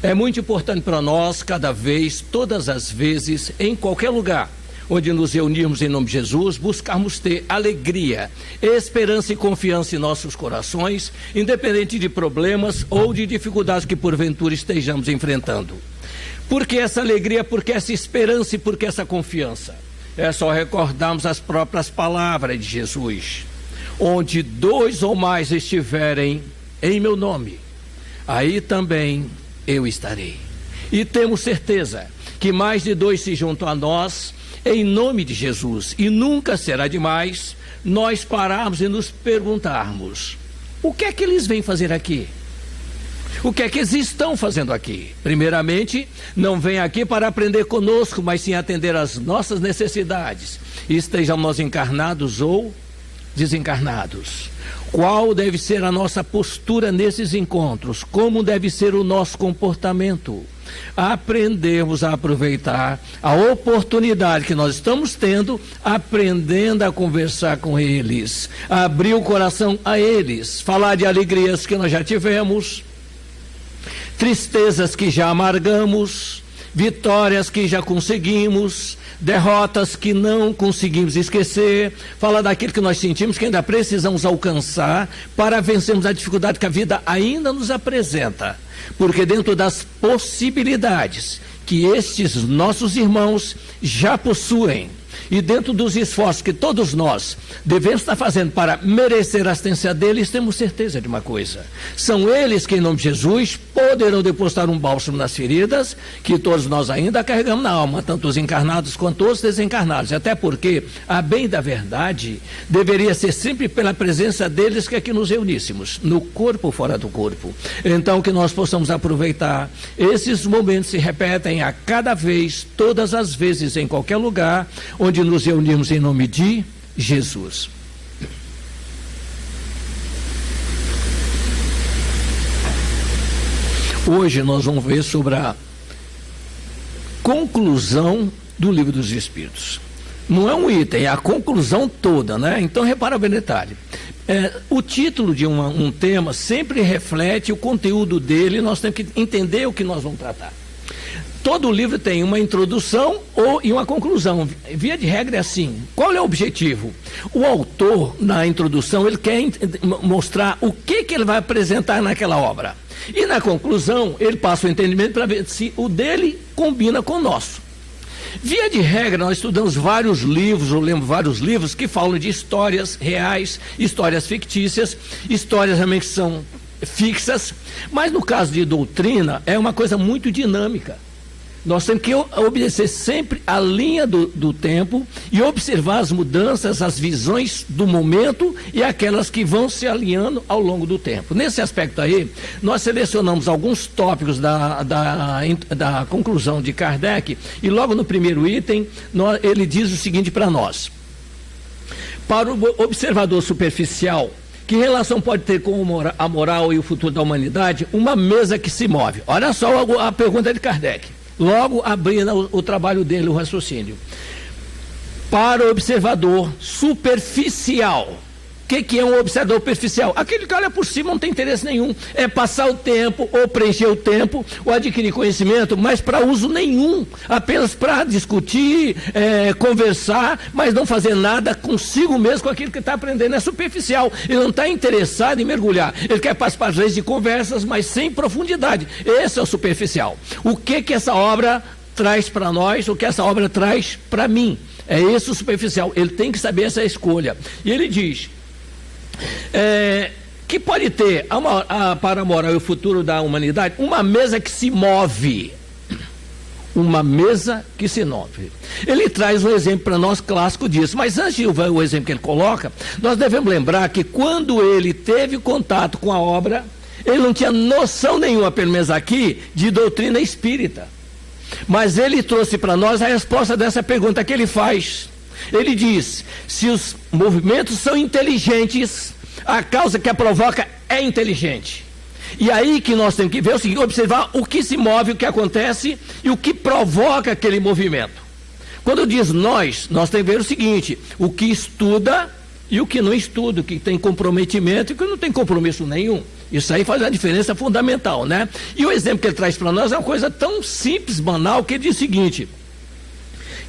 É muito importante para nós, cada vez, todas as vezes, em qualquer lugar onde nos reunirmos em nome de Jesus, buscarmos ter alegria, esperança e confiança em nossos corações, independente de problemas ou de dificuldades que porventura estejamos enfrentando. Por que essa alegria, por que essa esperança e por que essa confiança? É só recordarmos as próprias palavras de Jesus: onde 2 ou mais estiverem em meu nome, aí também eu estarei. E temos certeza que mais de 2 se juntam a nós em nome de Jesus, e nunca será demais nós pararmos e nos perguntarmos: o que é que eles vêm fazer aqui? O que é que eles estão fazendo aqui? Primeiramente, não vêm aqui para aprender conosco, mas sim atender às nossas necessidades, estejamos nós encarnados ou desencarnados. Qual deve ser a nossa postura nesses encontros? Como deve ser o nosso comportamento? Aprendermos a aproveitar a oportunidade que nós estamos tendo, aprendendo a conversar com eles, abrir o coração a eles, falar de alegrias que nós já tivemos, tristezas que já amargamos, vitórias que já conseguimos, derrotas que não conseguimos esquecer, falar daquilo que nós sentimos que ainda precisamos alcançar para vencermos a dificuldade que a vida ainda nos apresenta. Porque dentro das possibilidades que estes nossos irmãos já possuem, e dentro dos esforços que todos nós devemos estar fazendo para merecer a assistência deles, temos certeza de uma coisa: são eles que, em nome de Jesus, poderão depositar um bálsamo nas feridas que todos nós ainda carregamos na alma, tanto os encarnados quanto os desencarnados. Até porque, a bem da verdade, deveria ser sempre pela presença deles que aqui nos reuníssemos, no corpo ou fora do corpo. Então, que nós possamos aproveitar. Esses momentos se repetem a cada vez, todas as vezes, em qualquer lugar onde nos reunimos em nome de Jesus. Hoje nós vamos ver sobre a conclusão do Livro dos Espíritos. Não é um item, é a conclusão toda, né? Então repara bem o detalhe. O título de um tema sempre reflete o conteúdo dele, nós temos que entender o que nós vamos tratar. Todo livro tem uma introdução e uma conclusão. Via de regra é assim. Qual é o objetivo? O autor, na introdução, ele quer mostrar o que ele vai apresentar naquela obra. E na conclusão, ele passa o entendimento para ver se o dele combina com o nosso. Via de regra, nós estudamos vários livros, ou lemos vários livros que falam de histórias reais, histórias fictícias, histórias realmente que são fixas, mas no caso de doutrina, é uma coisa muito dinâmica. Nós temos que obedecer sempre a linha do tempo e observar as mudanças, as visões do momento e aquelas que vão se alinhando ao longo do tempo. Nesse aspecto aí, nós selecionamos alguns tópicos da conclusão de Kardec, e logo no primeiro item, ele diz o seguinte para nós: para o observador superficial, que relação pode ter com a moral e o futuro da humanidade uma mesa que se move? Olha só a pergunta de Kardec. Logo abrindo o trabalho dele, o raciocínio. Para o observador superficial. O que é um observador superficial? Aquele que olha por cima, não tem interesse nenhum. É passar o tempo, ou preencher o tempo, ou adquirir conhecimento, mas para uso nenhum. Apenas para discutir, conversar, mas não fazer nada consigo mesmo com aquilo que está aprendendo. É superficial. Ele não está interessado em mergulhar. Ele quer participar, às vezes, de conversas, mas sem profundidade. Esse é o superficial. O que essa obra traz para nós, o que essa obra traz para mim? É esse o superficial. Ele tem que saber essa escolha. E ele diz que pode ter para a moral e o futuro da humanidade uma mesa que se move. Uma mesa que se move. Ele traz um exemplo para nós clássico disso, mas antes de ver o exemplo que ele coloca, nós devemos lembrar que quando ele teve contato com a obra, ele não tinha noção nenhuma, pelo menos aqui, de doutrina espírita. Mas ele trouxe para nós a resposta dessa pergunta que ele faz. Ele diz: se os movimentos são inteligentes, a causa que a provoca é inteligente. E aí que nós temos que ver o seguinte: observar o que se move, o que acontece e o que provoca aquele movimento. Quando diz nós temos que ver o seguinte: o que estuda e o que não estuda, o que tem comprometimento e o que não tem compromisso nenhum. Isso aí faz uma diferença fundamental, né? E o exemplo que ele traz para nós é uma coisa tão simples, banal, que ele diz o seguinte: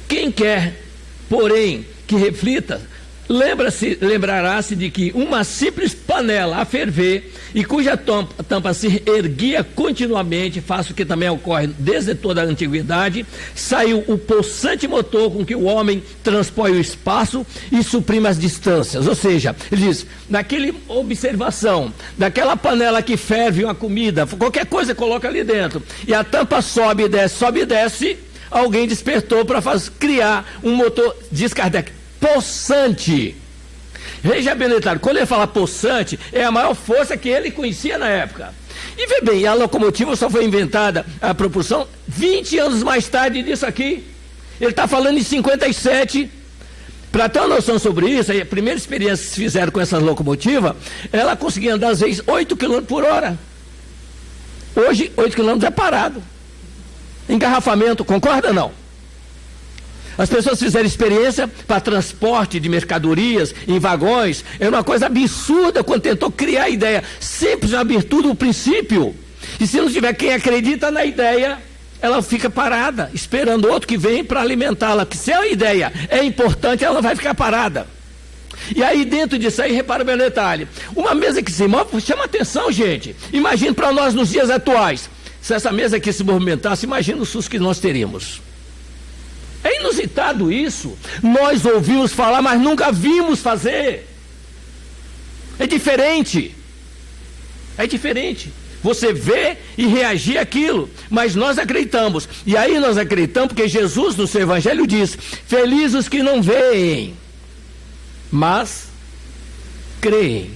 quem quer, porém, que reflita, lembrará-se de que uma simples panela a ferver e cuja tampa se erguia continuamente, faço que também ocorre desde toda a antiguidade, saiu o possante motor com que o homem transpõe o espaço e suprime as distâncias. Ou seja, ele diz, naquela observação, daquela panela que ferve uma comida, qualquer coisa coloca ali dentro, e a tampa sobe e desce, alguém despertou para criar um motor, diz Kardec, possante. Veja bem, quando ele fala possante, é a maior força que ele conhecia na época. E vê bem, a locomotiva só foi inventada, a propulsão, 20 anos mais tarde disso aqui. Ele está falando em 57. Para ter uma noção sobre isso, a primeira experiência que fizeram com essa locomotiva, ela conseguia andar às vezes 8 km por hora. Hoje, 8 km é parado. Engarrafamento, concorda ou não? As pessoas fizeram experiência para transporte de mercadorias em vagões. Era uma coisa absurda quando tentou criar a ideia. Sempre uma virtude do princípio. E se não tiver quem acredita na ideia, ela fica parada, esperando outro que vem para alimentá-la. Que se a ideia é importante, ela vai ficar parada. E aí dentro disso aí, repara bem o detalhe. Uma mesa que se move, chama atenção, gente. Imagine para nós nos dias atuais. Se essa mesa aqui se movimentasse, imagina o susto que nós teríamos. É inusitado isso. Nós ouvimos falar, mas nunca vimos fazer. É diferente. É diferente. Você vê e reagir àquilo, mas nós acreditamos. E aí nós acreditamos porque Jesus no seu evangelho diz: felizes os que não veem, mas creem.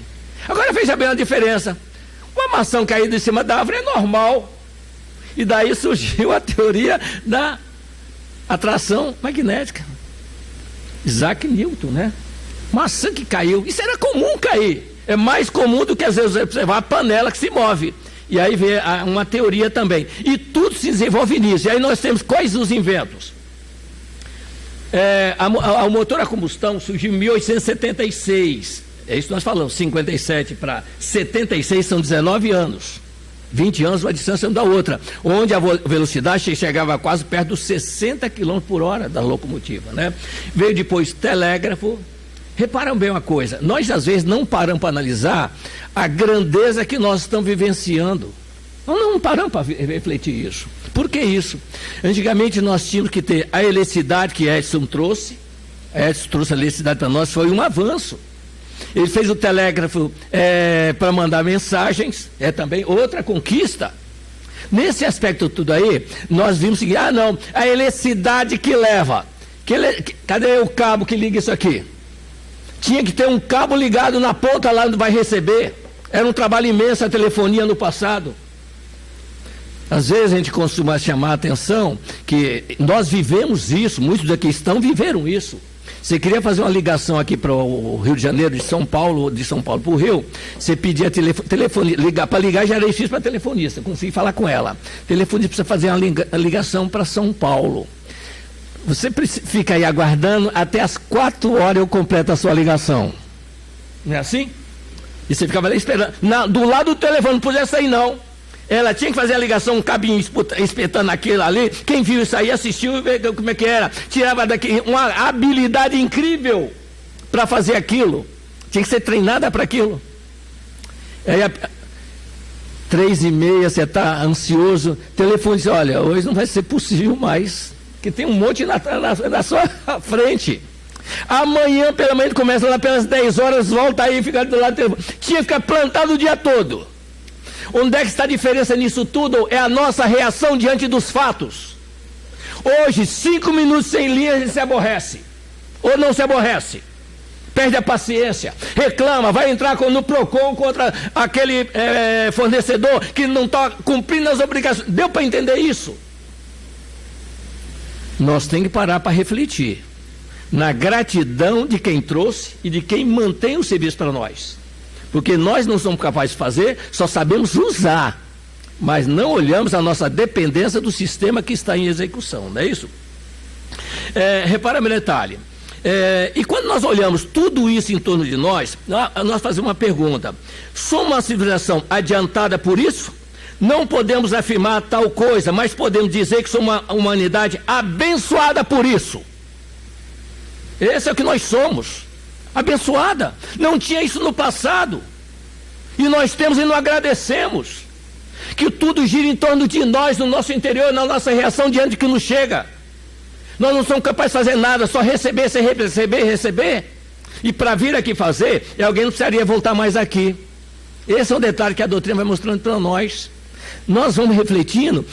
Agora veja bem a diferença. Uma maçã caída em cima da árvore é normal. E daí surgiu a teoria da atração magnética. Isaac Newton, né? Maçã que caiu. Isso era comum cair. É mais comum do que às vezes observar a panela que se move. E aí vem uma teoria também. E tudo se desenvolve nisso. E aí nós temos quais os inventos? O motor a combustão surgiu em 1876. É isso que nós falamos. 57 para 76 são 19 anos. 20 anos, uma distância uma da outra, onde a velocidade chegava quase perto dos 60 km por hora da locomotiva, né? Veio depois telégrafo. Reparam bem uma coisa, nós às vezes não paramos para analisar a grandeza que nós estamos vivenciando. Nós não paramos para refletir isso. Por que isso? Antigamente nós tínhamos que ter a eletricidade que Edison trouxe. Edison trouxe a eletricidade para nós, foi um avanço. Ele fez o telégrafo para mandar mensagens, é também outra conquista. Nesse aspecto tudo aí, nós vimos o seguinte: não, a eletricidade que leva. Cadê o cabo que liga isso aqui? Tinha que ter um cabo ligado na ponta lá onde vai receber. Era um trabalho imenso a telefonia no passado. Às vezes a gente costuma chamar a atenção que nós vivemos isso, muitos daqui viveram isso. Você queria fazer uma ligação aqui para o Rio de Janeiro, de São Paulo para o Rio, você pedia telefone, para ligar já era difícil para a telefonista, consegui falar com ela. Telefonista precisa fazer uma ligação para São Paulo. Você fica aí aguardando, até as 4 horas eu completo a sua ligação. Não é assim? E você ficava ali esperando. Do lado do telefone, não podia sair não. Ela tinha que fazer a ligação, um cabinho espetando aquilo ali. Quem viu isso aí assistiu e viu como é que era. Tirava daqui uma habilidade incrível para fazer aquilo. Tinha que ser treinada para aquilo. Aí 3h30, você está ansioso. Telefone diz: olha, hoje não vai ser possível mais, que tem um monte na sua frente. Amanhã pela manhã começa lá pelas 10 horas, volta aí e fica do lado do telefone. Tinha que ficar plantado o dia todo. Onde é que está a diferença nisso tudo? É a nossa reação diante dos fatos. Hoje, 5 minutos sem linha, a gente se aborrece. Ou não se aborrece. Perde a paciência. Reclama, vai entrar no PROCON contra aquele fornecedor que não está cumprindo as obrigações. Deu para entender isso? Nós temos que parar para refletir na gratidão de quem trouxe e de quem mantém o serviço para nós. Porque nós não somos capazes de fazer, só sabemos usar, mas não olhamos a nossa dependência do sistema que está em execução, não é isso? Repara meu detalhe, E quando nós olhamos tudo isso em torno de nós fazemos uma pergunta: somos uma civilização adiantada por isso? Não podemos afirmar tal coisa, mas podemos dizer que somos uma humanidade abençoada por isso. Esse é o que nós somos, abençoada. Não tinha isso no passado, e nós temos e não agradecemos. Que tudo gira em torno de nós, no nosso interior, na nossa reação diante do que nos chega. Nós não somos capazes de fazer nada, só receber, receber. E para vir aqui fazer, alguém não precisaria voltar mais aqui. Esse é um detalhe que a doutrina vai mostrando para nós. Nós vamos refletindo,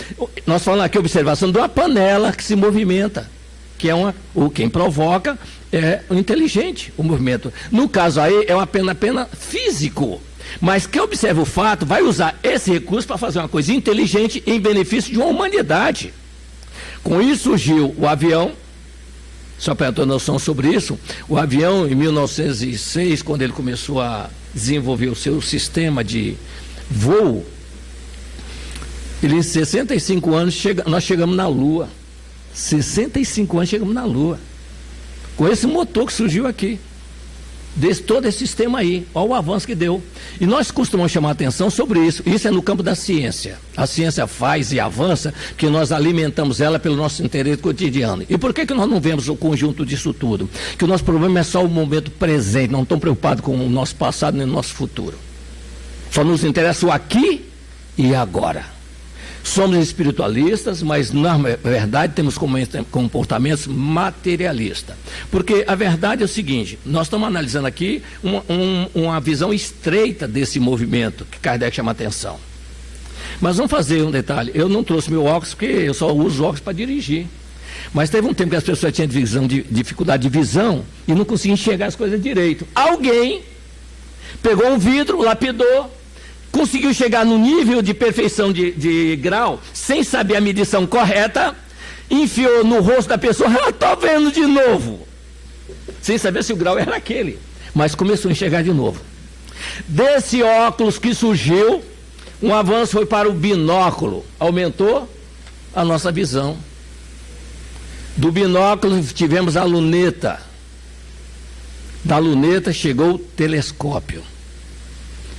nós falamos aqui observação de uma panela que se movimenta, que é quem provoca é o inteligente, o movimento. No caso aí é uma pena físico, mas quem observa o fato vai usar esse recurso para fazer uma coisa inteligente em benefício de uma humanidade. Com isso surgiu o avião. Só para ter noção sobre isso, o avião em 1906, quando ele começou a desenvolver o seu sistema de voo, ele em 65 anos nós chegamos na Lua. 65 anos chegamos na Lua. Com esse motor que surgiu aqui. Todo esse sistema aí. Olha o avanço que deu. E nós costumamos chamar a atenção sobre isso. Isso é no campo da ciência. A ciência faz e avança porque nós alimentamos ela pelo nosso interesse cotidiano. E por que nós não vemos o conjunto disso tudo? Que o nosso problema é só o momento presente. Não estamos preocupados com o nosso passado nem o nosso futuro. Só nos interessa o aqui e agora. Somos espiritualistas, mas na verdade temos comportamentos materialistas. Porque a verdade é o seguinte: nós estamos analisando aqui uma visão estreita desse movimento que Kardec chama atenção. Mas vamos fazer um detalhe: eu não trouxe meu óculos porque eu só uso óculos para dirigir. Mas teve um tempo que as pessoas tinham dificuldade de visão e não conseguiam enxergar as coisas direito. Alguém pegou um vidro, lapidou, conseguiu chegar no nível de perfeição de grau, sem saber a medição correta, enfiou no rosto da pessoa, estou vendo de novo, sem saber se o grau era aquele, mas começou a enxergar de novo. Desse óculos que surgiu, um avanço foi para o binóculo, aumentou a nossa visão. Do binóculo tivemos a luneta, da luneta chegou o telescópio.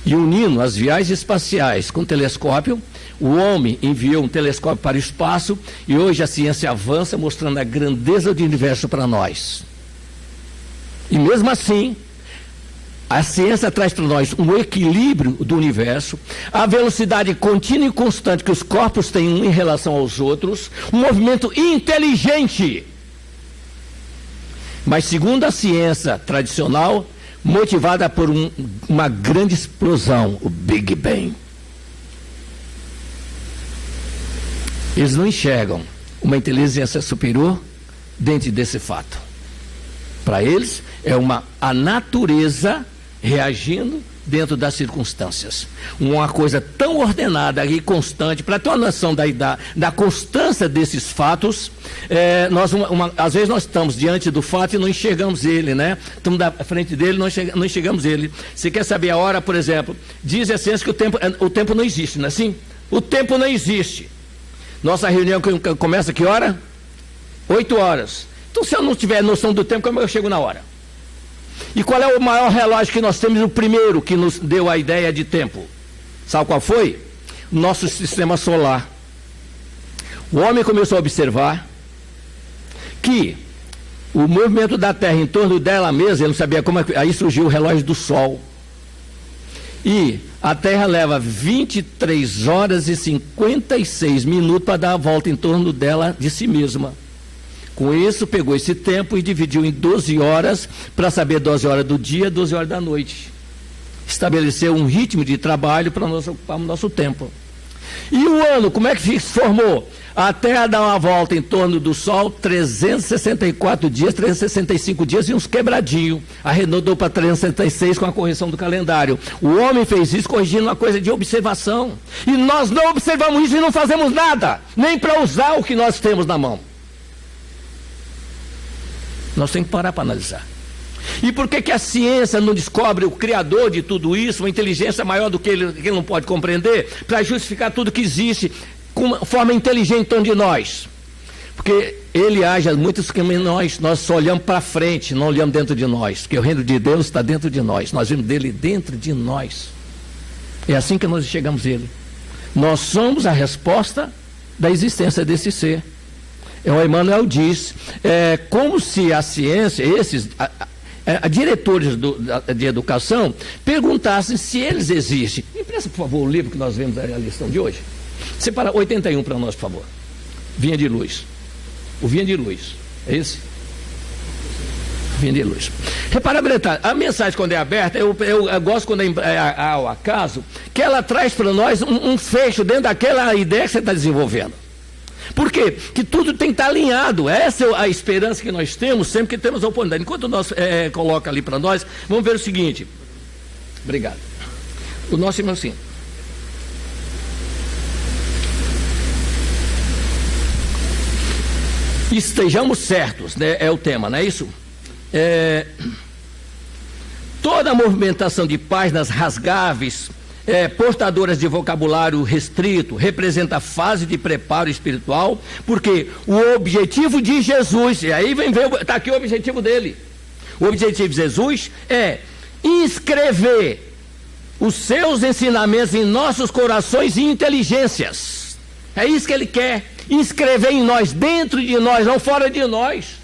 E unindo as viagens espaciais com o telescópio, o homem enviou um telescópio para o espaço e hoje a ciência avança mostrando a grandeza do universo para nós. E mesmo assim, a ciência traz para nós um equilíbrio do universo, a velocidade contínua e constante que os corpos têm um em relação aos outros, um movimento inteligente. Mas segundo a ciência tradicional, motivada por uma grande explosão, o Big Bang. Eles não enxergam uma inteligência superior dentro desse fato. Para eles, é a natureza reagindo dentro das circunstâncias. Uma coisa tão ordenada e constante, para ter uma noção da constância desses fatos, às vezes nós estamos diante do fato e não enxergamos ele, né? Estamos da frente dele e não enxergamos ele. Você quer saber a hora, por exemplo? Diz a ciência que o tempo não existe, não é assim? O tempo não existe. Nossa reunião começa que hora? 8 horas. Então, se eu não tiver noção do tempo, como eu chego na hora? E qual é o maior relógio que nós temos, o primeiro que nos deu a ideia de tempo? Sabe qual foi? Nosso sistema solar. O homem começou a observar que o movimento da Terra em torno dela mesma, ele não sabia como, aí surgiu o relógio do Sol. E a Terra leva 23 horas e 56 minutos para dar a volta em torno dela, de si mesma. Com isso, pegou esse tempo e dividiu em 12 horas, para saber 12 horas do dia, 12 horas da noite. Estabeleceu um ritmo de trabalho para nós ocuparmos nosso tempo. E o ano, como é que se formou? A Terra dá uma volta em torno do Sol, 364 dias, 365 dias e uns quebradinhos. Arredondou para 366 com a correção do calendário. O homem fez isso corrigindo uma coisa de observação. E nós não observamos isso e não fazemos nada, nem para usar o que nós temos na mão. Nós temos que parar para analisar. E por que a ciência não descobre o criador de tudo isso, uma inteligência maior do que ele não pode compreender, para justificar tudo que existe com uma forma inteligente em torno de nós? Porque ele age muitos que nós só olhamos para frente, não olhamos dentro de nós, porque o reino de Deus está dentro de nós, nós vimos dele dentro de nós. É assim que nós chegamos a ele. Nós somos a resposta da existência desse ser. O Emmanuel diz, como se a ciência, esses diretores de educação, perguntassem se eles existem. Me empresta, por favor, o livro que nós vemos na lição de hoje. Separa 81 para nós, por favor. Vinha de Luz. O Vinha de Luz. É esse? Vinha de Luz. Repara, a mensagem, quando é aberta, eu gosto quando é ao acaso, que ela traz para nós um fecho dentro daquela ideia que você está desenvolvendo. Por quê? Que tudo tem que estar alinhado. Essa é a esperança que nós temos sempre que temos a oportunidade. Enquanto nós coloca ali para nós, vamos ver o seguinte. Obrigado. O nosso irmão assim. Estejamos certos, né? É o tema, não é isso? Toda a movimentação de páginas rasgáveis, portadoras de vocabulário restrito, representa a fase de preparo espiritual, porque o objetivo de Jesus, e aí vem ver, está aqui o objetivo dele. O objetivo de Jesus é inscrever os seus ensinamentos em nossos corações e inteligências. É isso que ele quer, inscrever em nós, dentro de nós, não fora de nós.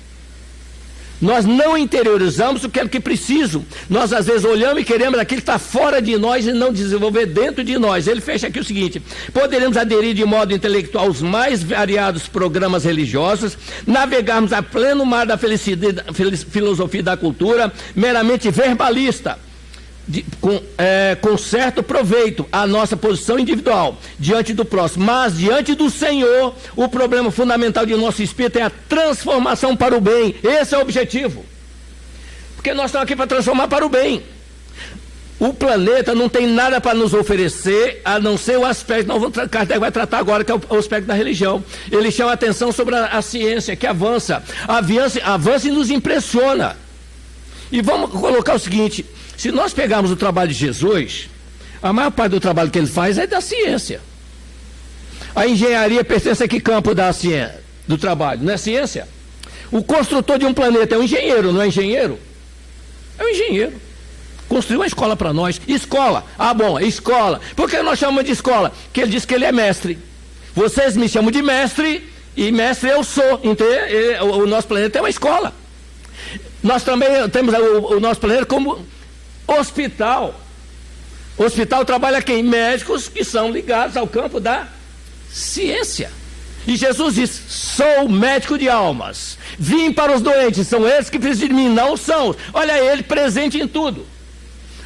Nós não interiorizamos o que é que preciso. Nós às vezes olhamos e queremos aquilo que está fora de nós e não desenvolver dentro de nós. Ele fecha aqui o seguinte: poderemos aderir de modo intelectual aos mais variados programas religiosos, navegarmos a pleno mar da filosofia da cultura, meramente verbalista, com certo proveito à nossa posição individual diante do próximo, mas diante do Senhor, o problema fundamental de nosso espírito é a transformação para o bem. Esse é o objetivo, porque nós estamos aqui para transformar para o bem. O planeta não tem nada para nos oferecer a não ser o aspecto, Kardec vai tratar agora, que é o aspecto da religião. Ele chama a atenção sobre a ciência que avança e nos impressiona. E vamos colocar o seguinte: se nós pegarmos o trabalho de Jesus, a maior parte do trabalho que ele faz é da ciência. A engenharia pertence a que campo da ciência, do trabalho? Não é ciência? O construtor de um planeta é um engenheiro, não é engenheiro? É um engenheiro. Construiu uma escola para nós. Escola. Ah, bom, é escola. Por que nós chamamos de escola? Porque ele diz que ele é mestre. Vocês me chamam de mestre, e mestre eu sou. Então, o nosso planeta é uma escola. Nós também temos o nosso planeta como hospital. Hospital trabalha quem? Médicos que são ligados ao campo da ciência. E Jesus diz: sou médico de almas, vim para os doentes, são eles que precisam de mim, não são. Olha ele presente em tudo.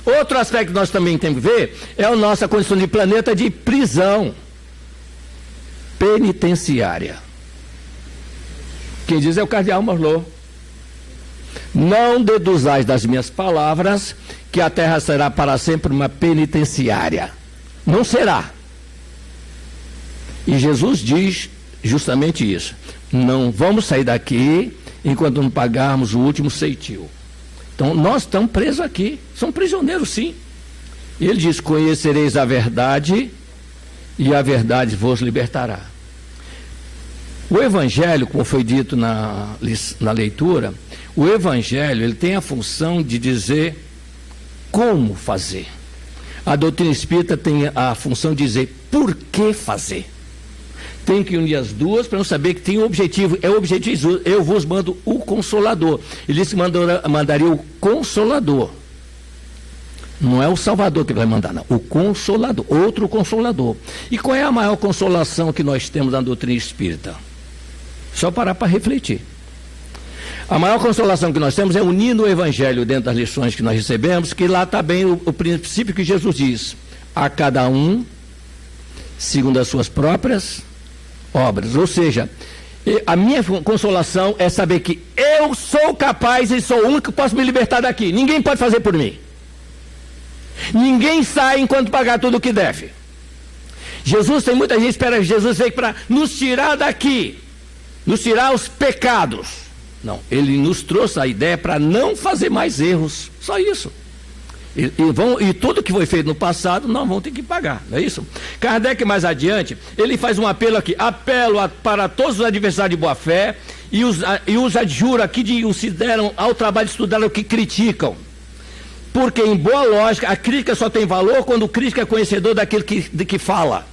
Outro aspecto que nós também temos que ver é a nossa condição de planeta de prisão penitenciária. Quem diz é o cardeal Marlot. Não deduzais das minhas palavras que a terra será para sempre uma penitenciária. Não será. E Jesus diz justamente isso: não vamos sair daqui enquanto não pagarmos o último ceitil. Então nós estamos presos aqui, somos prisioneiros, sim. Ele diz: conhecereis a verdade e a verdade vos libertará. O Evangelho, como foi dito na leitura, o Evangelho ele tem a função de dizer como fazer. A doutrina espírita tem a função de dizer por que fazer. Tem que unir as duas para não saber que tem um objetivo. É o objetivo: eu vos mando o Consolador. Ele disse que mandaria o Consolador. Não é o Salvador que vai mandar, não. O Consolador, outro Consolador. E qual é a maior consolação que nós temos na doutrina espírita? Só parar para refletir. A maior consolação que nós temos é unir no Evangelho, dentro das lições que nós recebemos, que lá está bem o princípio que Jesus diz: a cada um segundo as suas próprias obras. Ou seja, a minha consolação é saber que eu sou capaz e sou o único que posso me libertar daqui. Ninguém pode fazer por mim. Ninguém sai enquanto pagar tudo o que deve. Jesus, tem muita gente que espera que Jesus veio para nos tirar daqui, nos tirar os pecados. Não, ele nos trouxe a ideia para não fazer mais erros. Só isso. E tudo que foi feito no passado, nós vamos ter que pagar, não é isso? Kardec, mais adiante, ele faz um apelo aqui: apelo para todos os adversários de boa fé e os adjuro aqui de se deram ao trabalho de estudar o que criticam. Porque, em boa lógica, a crítica só tem valor quando o crítico é conhecedor daquilo de que fala.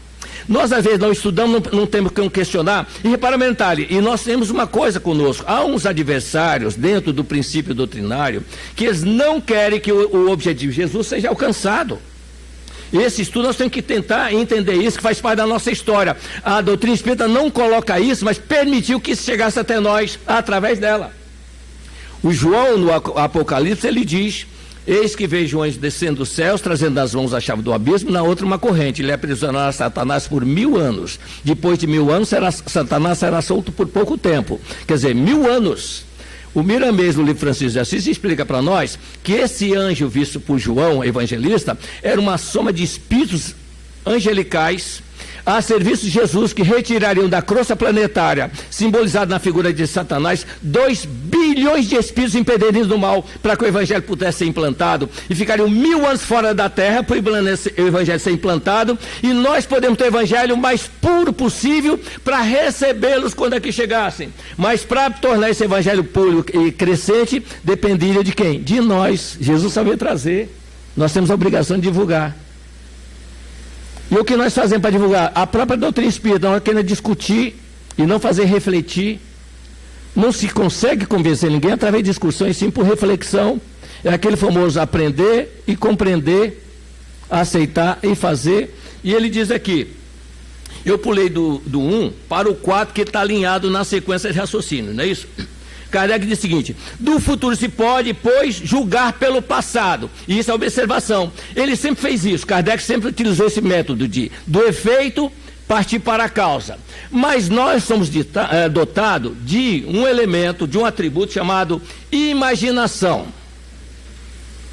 Nós, às vezes, não estudamos, não temos que questionar. E repara, Mentali, e nós temos uma coisa conosco: há uns adversários dentro do princípio doutrinário que eles não querem que o objetivo de Jesus seja alcançado. Esse estudo nós temos que tentar entender isso, que faz parte da nossa história. A doutrina espírita não coloca isso, mas permitiu que isso chegasse até nós através dela. O João, no Apocalipse, ele diz: eis que vejo o anjo descendo dos céus, trazendo nas mãos a chave do abismo, na outra uma corrente. Ele aprisionará Satanás por 1000 anos. Depois de 1000 anos, Satanás será solto por pouco tempo. Quer dizer, 1000 anos. O Miramês, no livro Francisco de Assis, explica para nós que esse anjo visto por João, evangelista, era uma soma de espíritos angelicais a serviço de Jesus, que retirariam da crosta planetária, simbolizada na figura de Satanás, 2 bilhões de espíritos impedidos do mal, para que o evangelho pudesse ser implantado, e ficariam 1000 anos fora da terra para o evangelho ser implantado, e nós podemos ter o evangelho mais puro possível para recebê-los quando aqui chegassem. Mas para tornar esse evangelho puro e crescente, dependeria de quem? De nós. Jesus sabia trazer, nós temos a obrigação de divulgar. E o que nós fazemos para divulgar? A própria doutrina espírita, nós queremos discutir e não fazer refletir. Não se consegue convencer ninguém através de discussões, sim por reflexão. É aquele famoso aprender e compreender, aceitar e fazer. E ele diz aqui, eu pulei do 1 para o 4, que está alinhado na sequência de raciocínio, não é isso? Kardec diz o seguinte: do futuro se pode, pois, julgar pelo passado. E isso é observação. Ele sempre fez isso. Kardec sempre utilizou esse método do efeito partir para a causa. Mas nós somos dotados de um elemento, de um atributo chamado imaginação.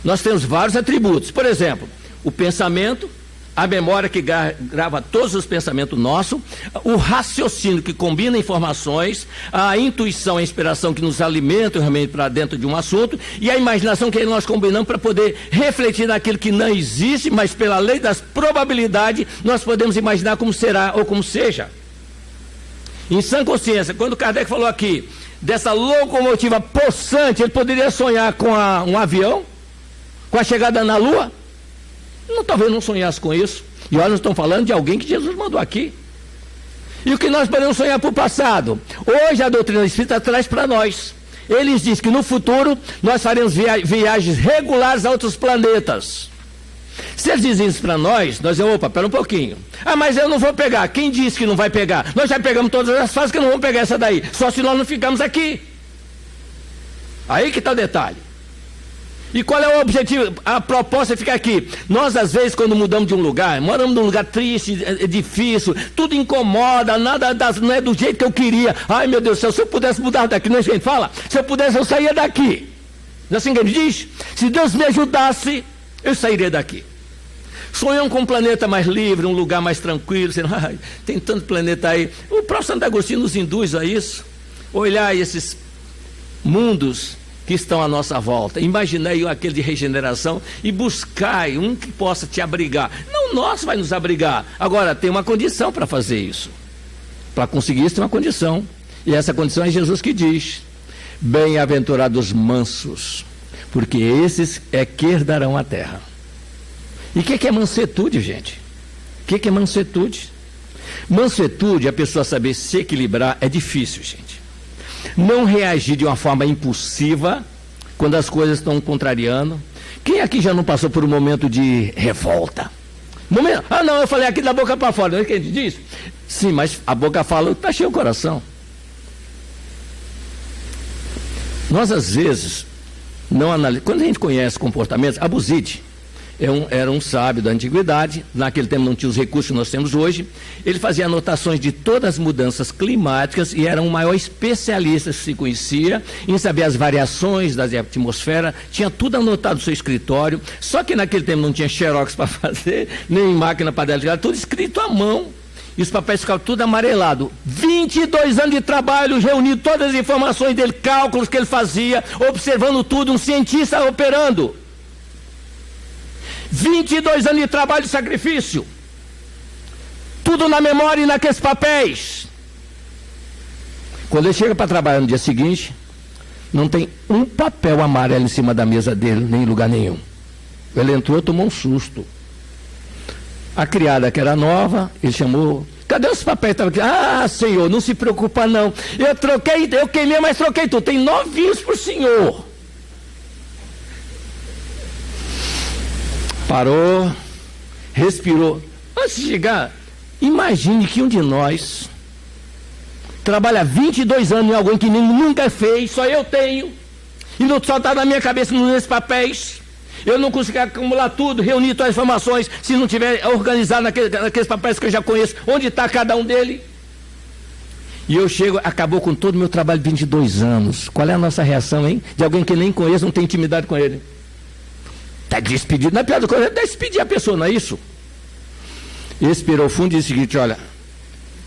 Nós temos vários atributos. Por exemplo, o pensamento, a memória que grava todos os pensamentos nossos, o raciocínio que combina informações, a intuição, a inspiração que nos alimenta realmente para dentro de um assunto, e a imaginação que nós combinamos para poder refletir naquilo que não existe, mas pela lei das probabilidades, nós podemos imaginar como será ou como seja. Em sã consciência, quando Kardec falou aqui dessa locomotiva possante, ele poderia sonhar com um avião, com a chegada na Lua? Não, talvez não sonhasse com isso. E olha, nós estamos falando de alguém que Jesus mandou aqui. E o que nós podemos sonhar para o passado? Hoje a doutrina espírita traz para nós. Eles dizem que no futuro nós faremos viagens regulares a outros planetas. Se eles dizem isso para nós dizemos, opa, pera um pouquinho. Ah, mas eu não vou pegar. Quem disse que não vai pegar? Nós já pegamos todas as fases, que não vamos pegar essa daí. Só se nós não ficamos aqui. Aí que está o detalhe. E qual é o objetivo? A proposta é ficar aqui. Nós, às vezes, quando mudamos de um lugar, moramos num lugar triste, difícil, tudo incomoda, nada não é do jeito que eu queria. Ai, meu Deus do céu, se eu pudesse mudar daqui, não é isso que a gente fala? Se eu pudesse, eu saía daqui. Não é assim que ele diz? Se Deus me ajudasse, eu sairia daqui. Sonham com um planeta mais livre, um lugar mais tranquilo. Ai, tem tanto planeta aí. O próprio Santo Agostinho nos induz a isso. Olhar esses mundos que estão à nossa volta. Imaginei aquele de regeneração e buscai um que possa te abrigar. Não, nós vai nos abrigar. Agora, tem uma condição para fazer isso. Para conseguir isso tem uma condição. E essa condição é Jesus que diz: bem-aventurados mansos, porque esses é que herdarão a terra. E o que é mansuetude, gente? O que é mansuetude? Mansuetude é a pessoa saber se equilibrar. É difícil, gente. Não reagir de uma forma impulsiva quando as coisas estão contrariando. Quem aqui já não passou por um momento de revolta? Ah, não, eu falei aqui da boca para fora. Não é que a gente diz? Sim, mas a boca fala, está cheio o coração. Nós, às vezes, não analisamos. Quando a gente conhece comportamentos, Abu Zid era um sábio da antiguidade, naquele tempo não tinha os recursos que nós temos hoje. Ele fazia anotações de todas as mudanças climáticas e era o maior especialista que se conhecia em saber as variações da atmosfera, tinha tudo anotado no seu escritório, só que naquele tempo não tinha xerox para fazer, nem máquina para delegar, tudo escrito à mão. E os papéis ficavam tudo amarelado. 22 anos de trabalho, reunindo todas as informações dele, cálculos que ele fazia, observando tudo, um cientista operando. 22 anos de trabalho e sacrifício. Tudo na memória e naqueles papéis. Quando ele chega para trabalhar no dia seguinte, não tem um papel amarelo em cima da mesa dele, nem em lugar nenhum. Ele entrou, tomou um susto. A criada, que era nova, ele chamou: cadê os papéis? Ah, senhor, não se preocupa não. Eu queimei, mas troquei tudo. Tem novinhos para o senhor. Parou, respirou. Antes de chegar, imagine que um de nós trabalha 22 anos em alguém que nunca fez, só eu tenho, e só está na minha cabeça nesses papéis. Eu não consigo acumular tudo, reunir todas as informações, se não tiver organizado naqueles papéis que eu já conheço, onde está cada um dele. E eu chego, acabou com todo o meu trabalho de 22 anos. Qual é a nossa reação, hein? De alguém que nem conheço, não tem intimidade com ele. Está despedido, não é pior do que eu despedir a pessoa, não é isso? Expirou fundo e disse o seguinte: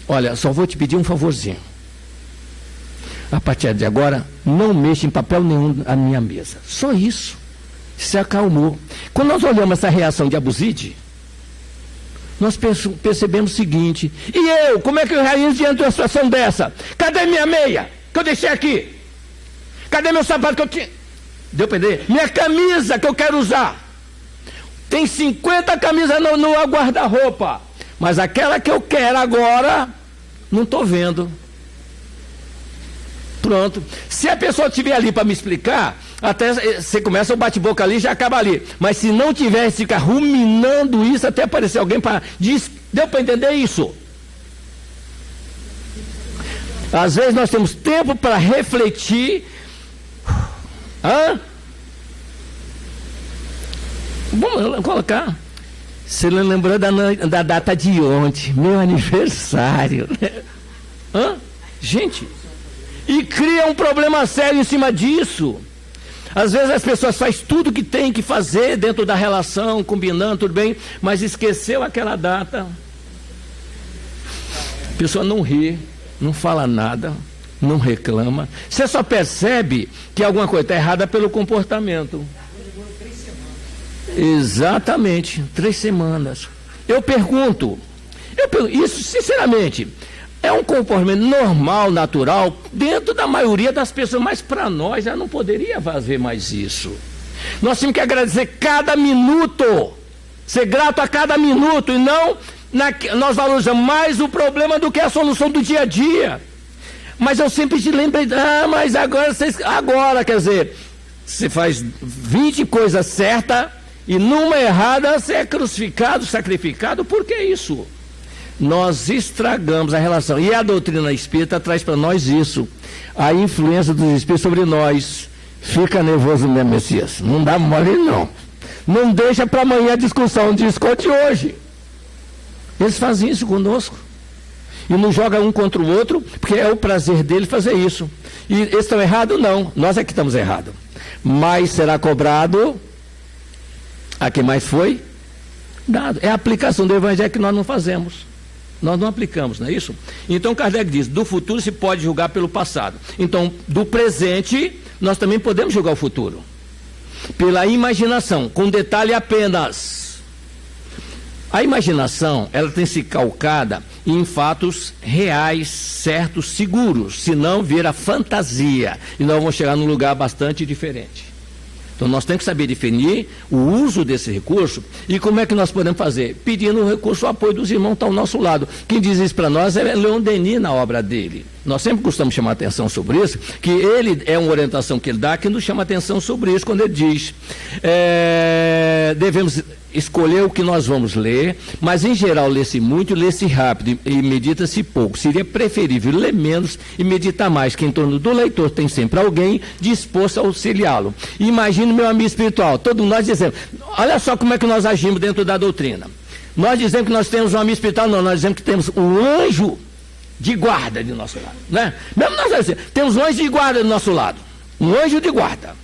olha, só vou te pedir um favorzinho. A partir de agora, não mexa em papel nenhum na minha mesa. Só isso. Se acalmou. Quando nós olhamos essa reação de Abuzide, nós percebemos o seguinte: e eu, como é que eu reajo diante de uma situação dessa? Cadê minha meia que eu deixei aqui? Cadê meu sapato que eu tinha? Deu para entender? Minha camisa que eu quero usar. Tem 50 camisas no guarda-roupa, mas aquela que eu quero agora, não estou vendo. Pronto. Se a pessoa estiver ali para me explicar, até você começa o bate-boca ali e já acaba ali. Mas se não tiver, ficar ruminando isso até aparecer alguém para... Deu para entender isso? Às vezes nós temos tempo para refletir. Vamos colocar. Você lembrou da data de ontem, meu aniversário. Gente... E cria um problema sério em cima disso. Às vezes as pessoas fazem tudo o que tem que fazer dentro da relação, combinando, tudo bem, mas esqueceu aquela data. A pessoa não ri, não fala nada, não reclama. Você só percebe que alguma coisa está errada pelo comportamento. Exatamente, 3 semanas. Eu pergunto, isso sinceramente... É um comportamento normal, natural, dentro da maioria das pessoas, mas para nós já não poderia fazer mais isso. Nós temos que agradecer cada minuto, ser grato a cada minuto, e não nós valorizamos mais o problema do que a solução do dia a dia. Mas eu sempre te lembrei, mas agora, quer dizer, você faz 20 coisas certas e numa errada você é crucificado, sacrificado. Por que isso? Nós estragamos a relação. E a doutrina espírita traz para nós isso. A influência dos espíritos sobre nós. Fica nervoso mesmo, Messias. Não dá mole, não. Não deixa para amanhã a discussão. Discute hoje. Eles fazem isso conosco. E não jogam um contra o outro, porque é o prazer deles fazer isso. E eles estão errados? Não. Nós é que estamos errados. Mas será cobrado a quem mais foi dado. É a aplicação do evangelho que nós não fazemos. Nós não aplicamos, não é isso? Então Kardec diz: do futuro se pode julgar pelo passado. Então, do presente, nós também podemos julgar o futuro. Pela imaginação, com detalhe apenas. A imaginação, ela tem se calcada em fatos reais, certos, seguros. Senão vira fantasia. E nós vamos chegar num lugar bastante diferente. Então nós temos que saber definir o uso desse recurso. E como é que nós podemos fazer? Pedindo o recurso, o apoio dos irmãos que estão ao nosso lado. Quem diz isso para nós é Leon Denis na obra dele. Nós sempre gostamos de chamar atenção sobre isso, que ele é uma orientação que ele dá, que nos chama atenção sobre isso, quando ele diz, devemos escolher o que nós vamos ler, mas em geral lê-se muito, lê-se rápido e medita-se pouco. Seria preferível ler menos e meditar mais, que em torno do leitor tem sempre alguém disposto a auxiliá-lo. Imagine meu amigo espiritual, todos nós dizemos, olha só como é que nós agimos dentro da doutrina. Nós dizemos que nós temos um amigo espiritual, não, nós dizemos que temos um anjo de guarda do nosso lado, né? Mesmo nós dizemos, temos um anjo de guarda do nosso lado, um anjo de guarda.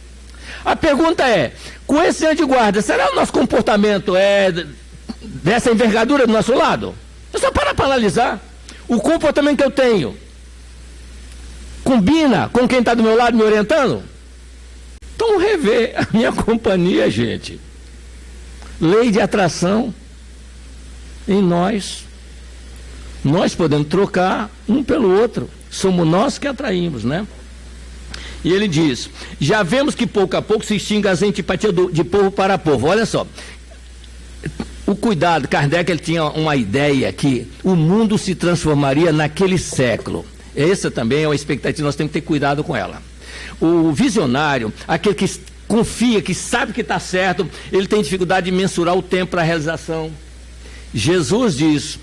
A pergunta é, com esse anjo de guarda, será o nosso comportamento dessa envergadura do nosso lado? É só para analisar. O comportamento que eu tenho combina com quem está do meu lado me orientando? Então rever a minha companhia, gente. lei de atração em nós. Nós podemos trocar um pelo outro. Somos nós que atraímos, né? E ele diz, já vemos que pouco a pouco se extingue as antipatias de povo para povo. Olha só, o cuidado, Kardec ele tinha uma ideia que o mundo se transformaria naquele século. Essa também é uma expectativa, nós temos que ter cuidado com ela. O visionário, aquele que confia, que sabe que está certo, ele tem dificuldade de mensurar o tempo para a realização. Jesus diz,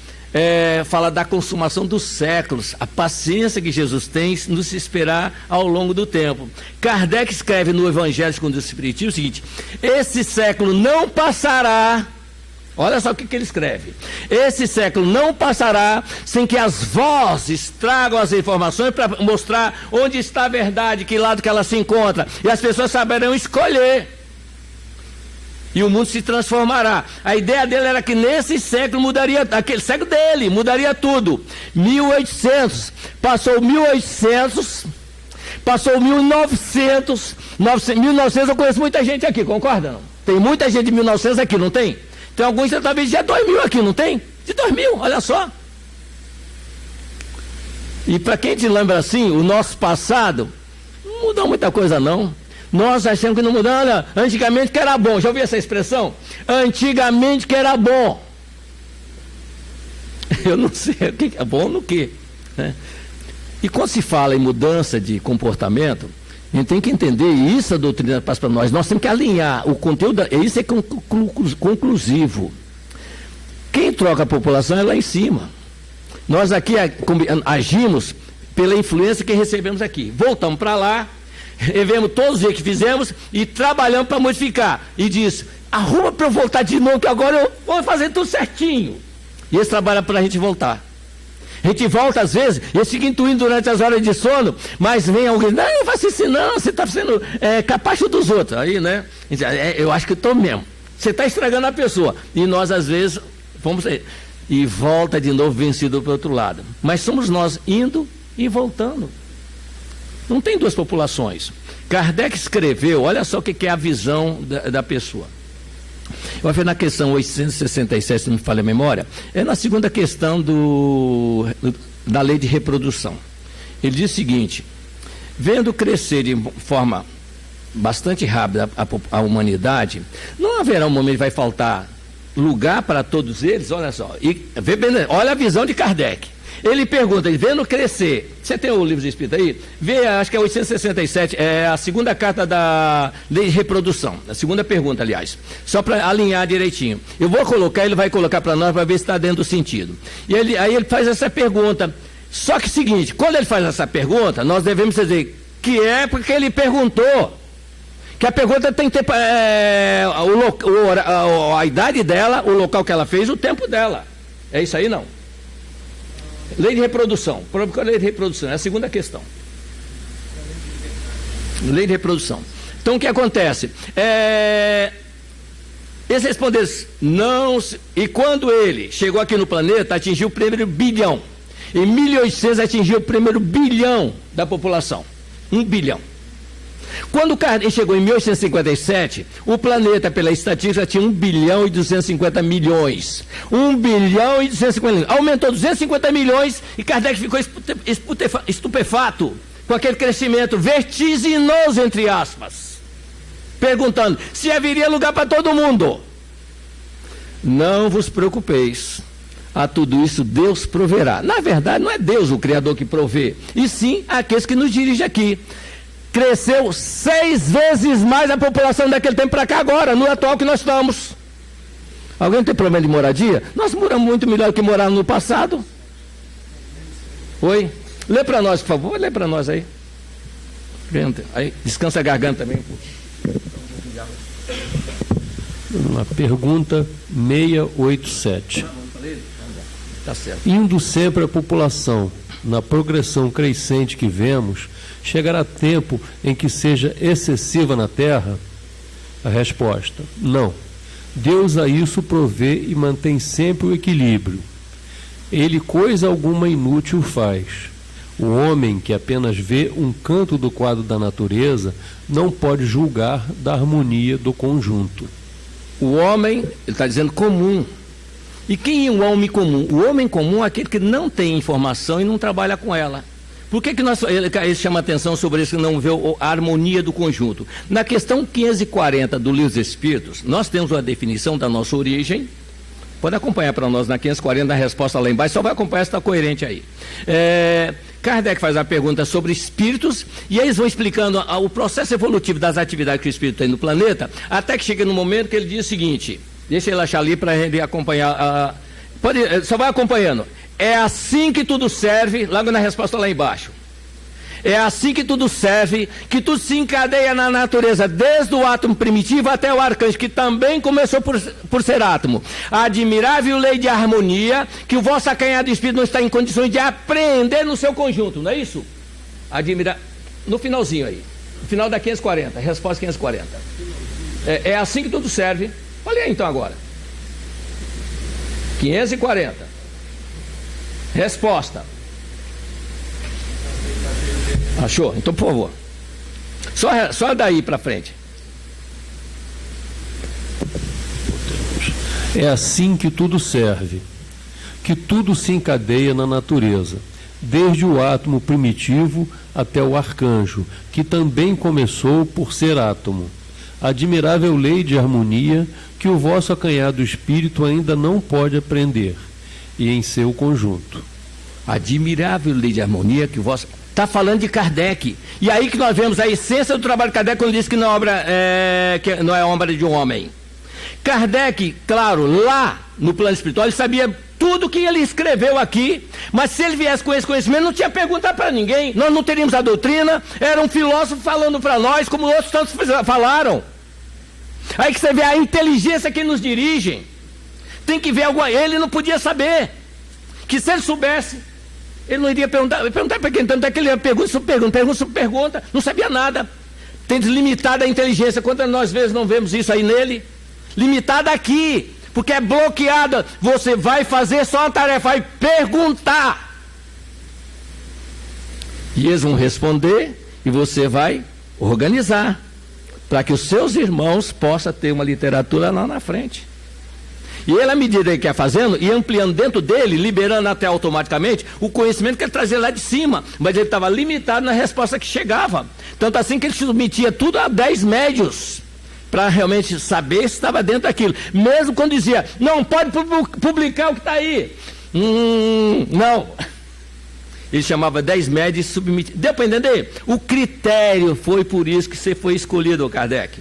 fala da consumação dos séculos, a paciência que Jesus tem nos esperar ao longo do tempo. Kardec escreve no Evangelho segundo o Espiritismo o seguinte: esse século não passará. Olha só o que ele escreve: esse século não passará sem que as vozes tragam as informações para mostrar onde está a verdade, que lado que ela se encontra, e as pessoas saberão escolher, e o mundo se transformará. A ideia dele era que nesse século mudaria, aquele século dele, mudaria tudo. 1800, passou 1800, passou 1900, 1900 eu conheço muita gente aqui, concorda não? Tem muita gente de 1900 aqui, não tem? Tem alguns que talvez já 2000 aqui, não tem? De 2000, olha só. E para quem te lembra assim, o nosso passado, não mudou muita coisa não. Nós achamos que não mudou, olha, antigamente que era bom. Já ouviu essa expressão? Antigamente que era bom. Eu não sei o que é bom no quê, né? E quando se fala em mudança de comportamento, a gente tem que entender, e isso a doutrina passa para nós, nós temos que alinhar o conteúdo, isso é conclusivo. Quem troca a população é lá em cima. Nós aqui agimos pela influência que recebemos aqui. Voltamos para lá, revemos todos os erros que fizemos e trabalhamos para modificar. E diz, arruma para eu voltar de novo, que agora eu vou fazer tudo certinho. E esse trabalho é para a gente voltar. A gente volta às vezes, e eu fico intuindo durante as horas de sono, mas vem alguém, não faça isso não, você está sendo capacho dos outros. Aí, né? Eu acho que estou mesmo. Você está estragando a pessoa. E nós, às vezes, vamos e volta de novo vencido para o outro lado. Mas somos nós indo e voltando. Não tem duas populações. Kardec escreveu, olha só o que é a visão da pessoa. Eu ver na questão 867, se não me falha a memória, é na segunda questão da lei de reprodução. Ele diz o seguinte: vendo crescer de forma bastante rápida a humanidade, não haverá um momento que vai faltar lugar para todos eles. Olha só, olha a visão de Kardec. Ele pergunta, vendo crescer, você tem o livro de Espírito aí? Vê, acho que é 867, é a segunda carta da lei de reprodução, a segunda pergunta, aliás, só para alinhar direitinho. Eu vou colocar, ele vai colocar para nós, para ver se está dentro do sentido. E aí ele faz essa pergunta, só que é o seguinte, quando ele faz essa pergunta, nós devemos dizer que é porque ele perguntou, que a pergunta tem que ter a idade dela, o local que ela fez, o tempo dela. É isso aí, não? Lei de reprodução. A lei de reprodução é a segunda questão. Lei de reprodução. Então o que acontece? Eles responderam não. E quando ele chegou aqui no planeta, atingiu o primeiro bilhão. Em 1800 atingiu o primeiro bilhão da população. 1 bilhão. Quando ele chegou em 1857, o planeta, pela estatística, tinha 1 bilhão e 250 milhões. 1 bilhão e 250 milhões. Aumentou 250 milhões e Kardec ficou estupefato com aquele crescimento vertiginoso, entre aspas, perguntando se haveria lugar para todo mundo. Não vos preocupeis, a tudo isso Deus proverá. Na verdade, não é Deus o Criador que provê, e sim aqueles que nos dirigem aqui. Cresceu 6 vezes mais a população daquele tempo para cá agora, no atual que nós estamos. Alguém tem problema de moradia? Nós moramos muito melhor do que morávamos no passado. Oi? Lê para nós, por favor. Lê para nós aí. Aí. Descansa a garganta também. Uma pergunta 687. Tá certo. Indo sempre a população na progressão crescente que vemos, chegará tempo em que seja excessiva na terra? A resposta: não. Deus a isso provê e mantém sempre o equilíbrio. Ele coisa alguma inútil faz. O homem que apenas vê um canto do quadro da natureza não pode julgar da harmonia do conjunto. O homem, ele está dizendo comum. E quem é o homem comum? O homem comum é aquele que não tem informação e não trabalha com ela. Por que ele chama atenção sobre isso, que não vê a harmonia do conjunto? Na questão 540 do Livro dos Espíritos, nós temos uma definição da nossa origem. Pode acompanhar para nós na 540, na resposta lá embaixo, só vai acompanhar se está coerente aí. Kardec faz a pergunta sobre espíritos, e eles vão explicando o processo evolutivo das atividades que o espírito tem no planeta, até que chega no momento que ele diz o seguinte, deixa ele achar ali para ele acompanhar, só vai acompanhando. É assim que tudo serve, logo na resposta lá embaixo. É assim que tudo serve, que tudo se encadeia na natureza, desde o átomo primitivo até o arcanjo, que também começou por ser átomo. A admirável lei de harmonia, que o vosso acanhado espírito não está em condições de apreender no seu conjunto, não é isso? No finalzinho aí, no final da 540, resposta 540. É assim que tudo serve. Olha aí então agora. 540. Resposta. Achou? Então, por favor. Só daí para frente. É assim que tudo serve, que tudo se encadeia na natureza, desde o átomo primitivo até o arcanjo, que também começou por ser átomo. Admirável lei de harmonia que o vosso acanhado espírito ainda não pode aprender, e em seu conjunto. Admirável lei de harmonia que o vosso... Está falando de Kardec. E aí que nós vemos a essência do trabalho de Kardec quando diz que não é obra de um homem. Kardec, claro, lá no plano espiritual, ele sabia tudo que ele escreveu aqui, mas se ele viesse com esse conhecimento, não tinha pergunta para ninguém. Nós não teríamos a doutrina, era um filósofo falando para nós, como outros tantos falaram. Aí que você vê a inteligência que nos dirige. Tem que ver algo. Ele não podia saber. Que se ele soubesse, ele não iria perguntar para quem, tanto é que ele ia pergunta, não sabia nada. Tem limitada a inteligência. Quantas nós vezes não vemos isso aí nele? Limitada aqui, porque é bloqueada. Você vai fazer só uma tarefa, vai perguntar. E eles vão responder, e você vai organizar, para que os seus irmãos possam ter uma literatura lá na frente. E ele, à medida que ia fazendo, ia ampliando dentro dele, liberando até automaticamente o conhecimento que ele trazia lá de cima. Mas ele estava limitado na resposta que chegava. Tanto assim que ele submetia tudo a 10 médios, para realmente saber se estava dentro daquilo. Mesmo quando dizia, não pode publicar o que está aí. Não. Ele chamava 10 médios e submetia. Deu para entender? O critério foi por isso que você foi escolhido, Kardec.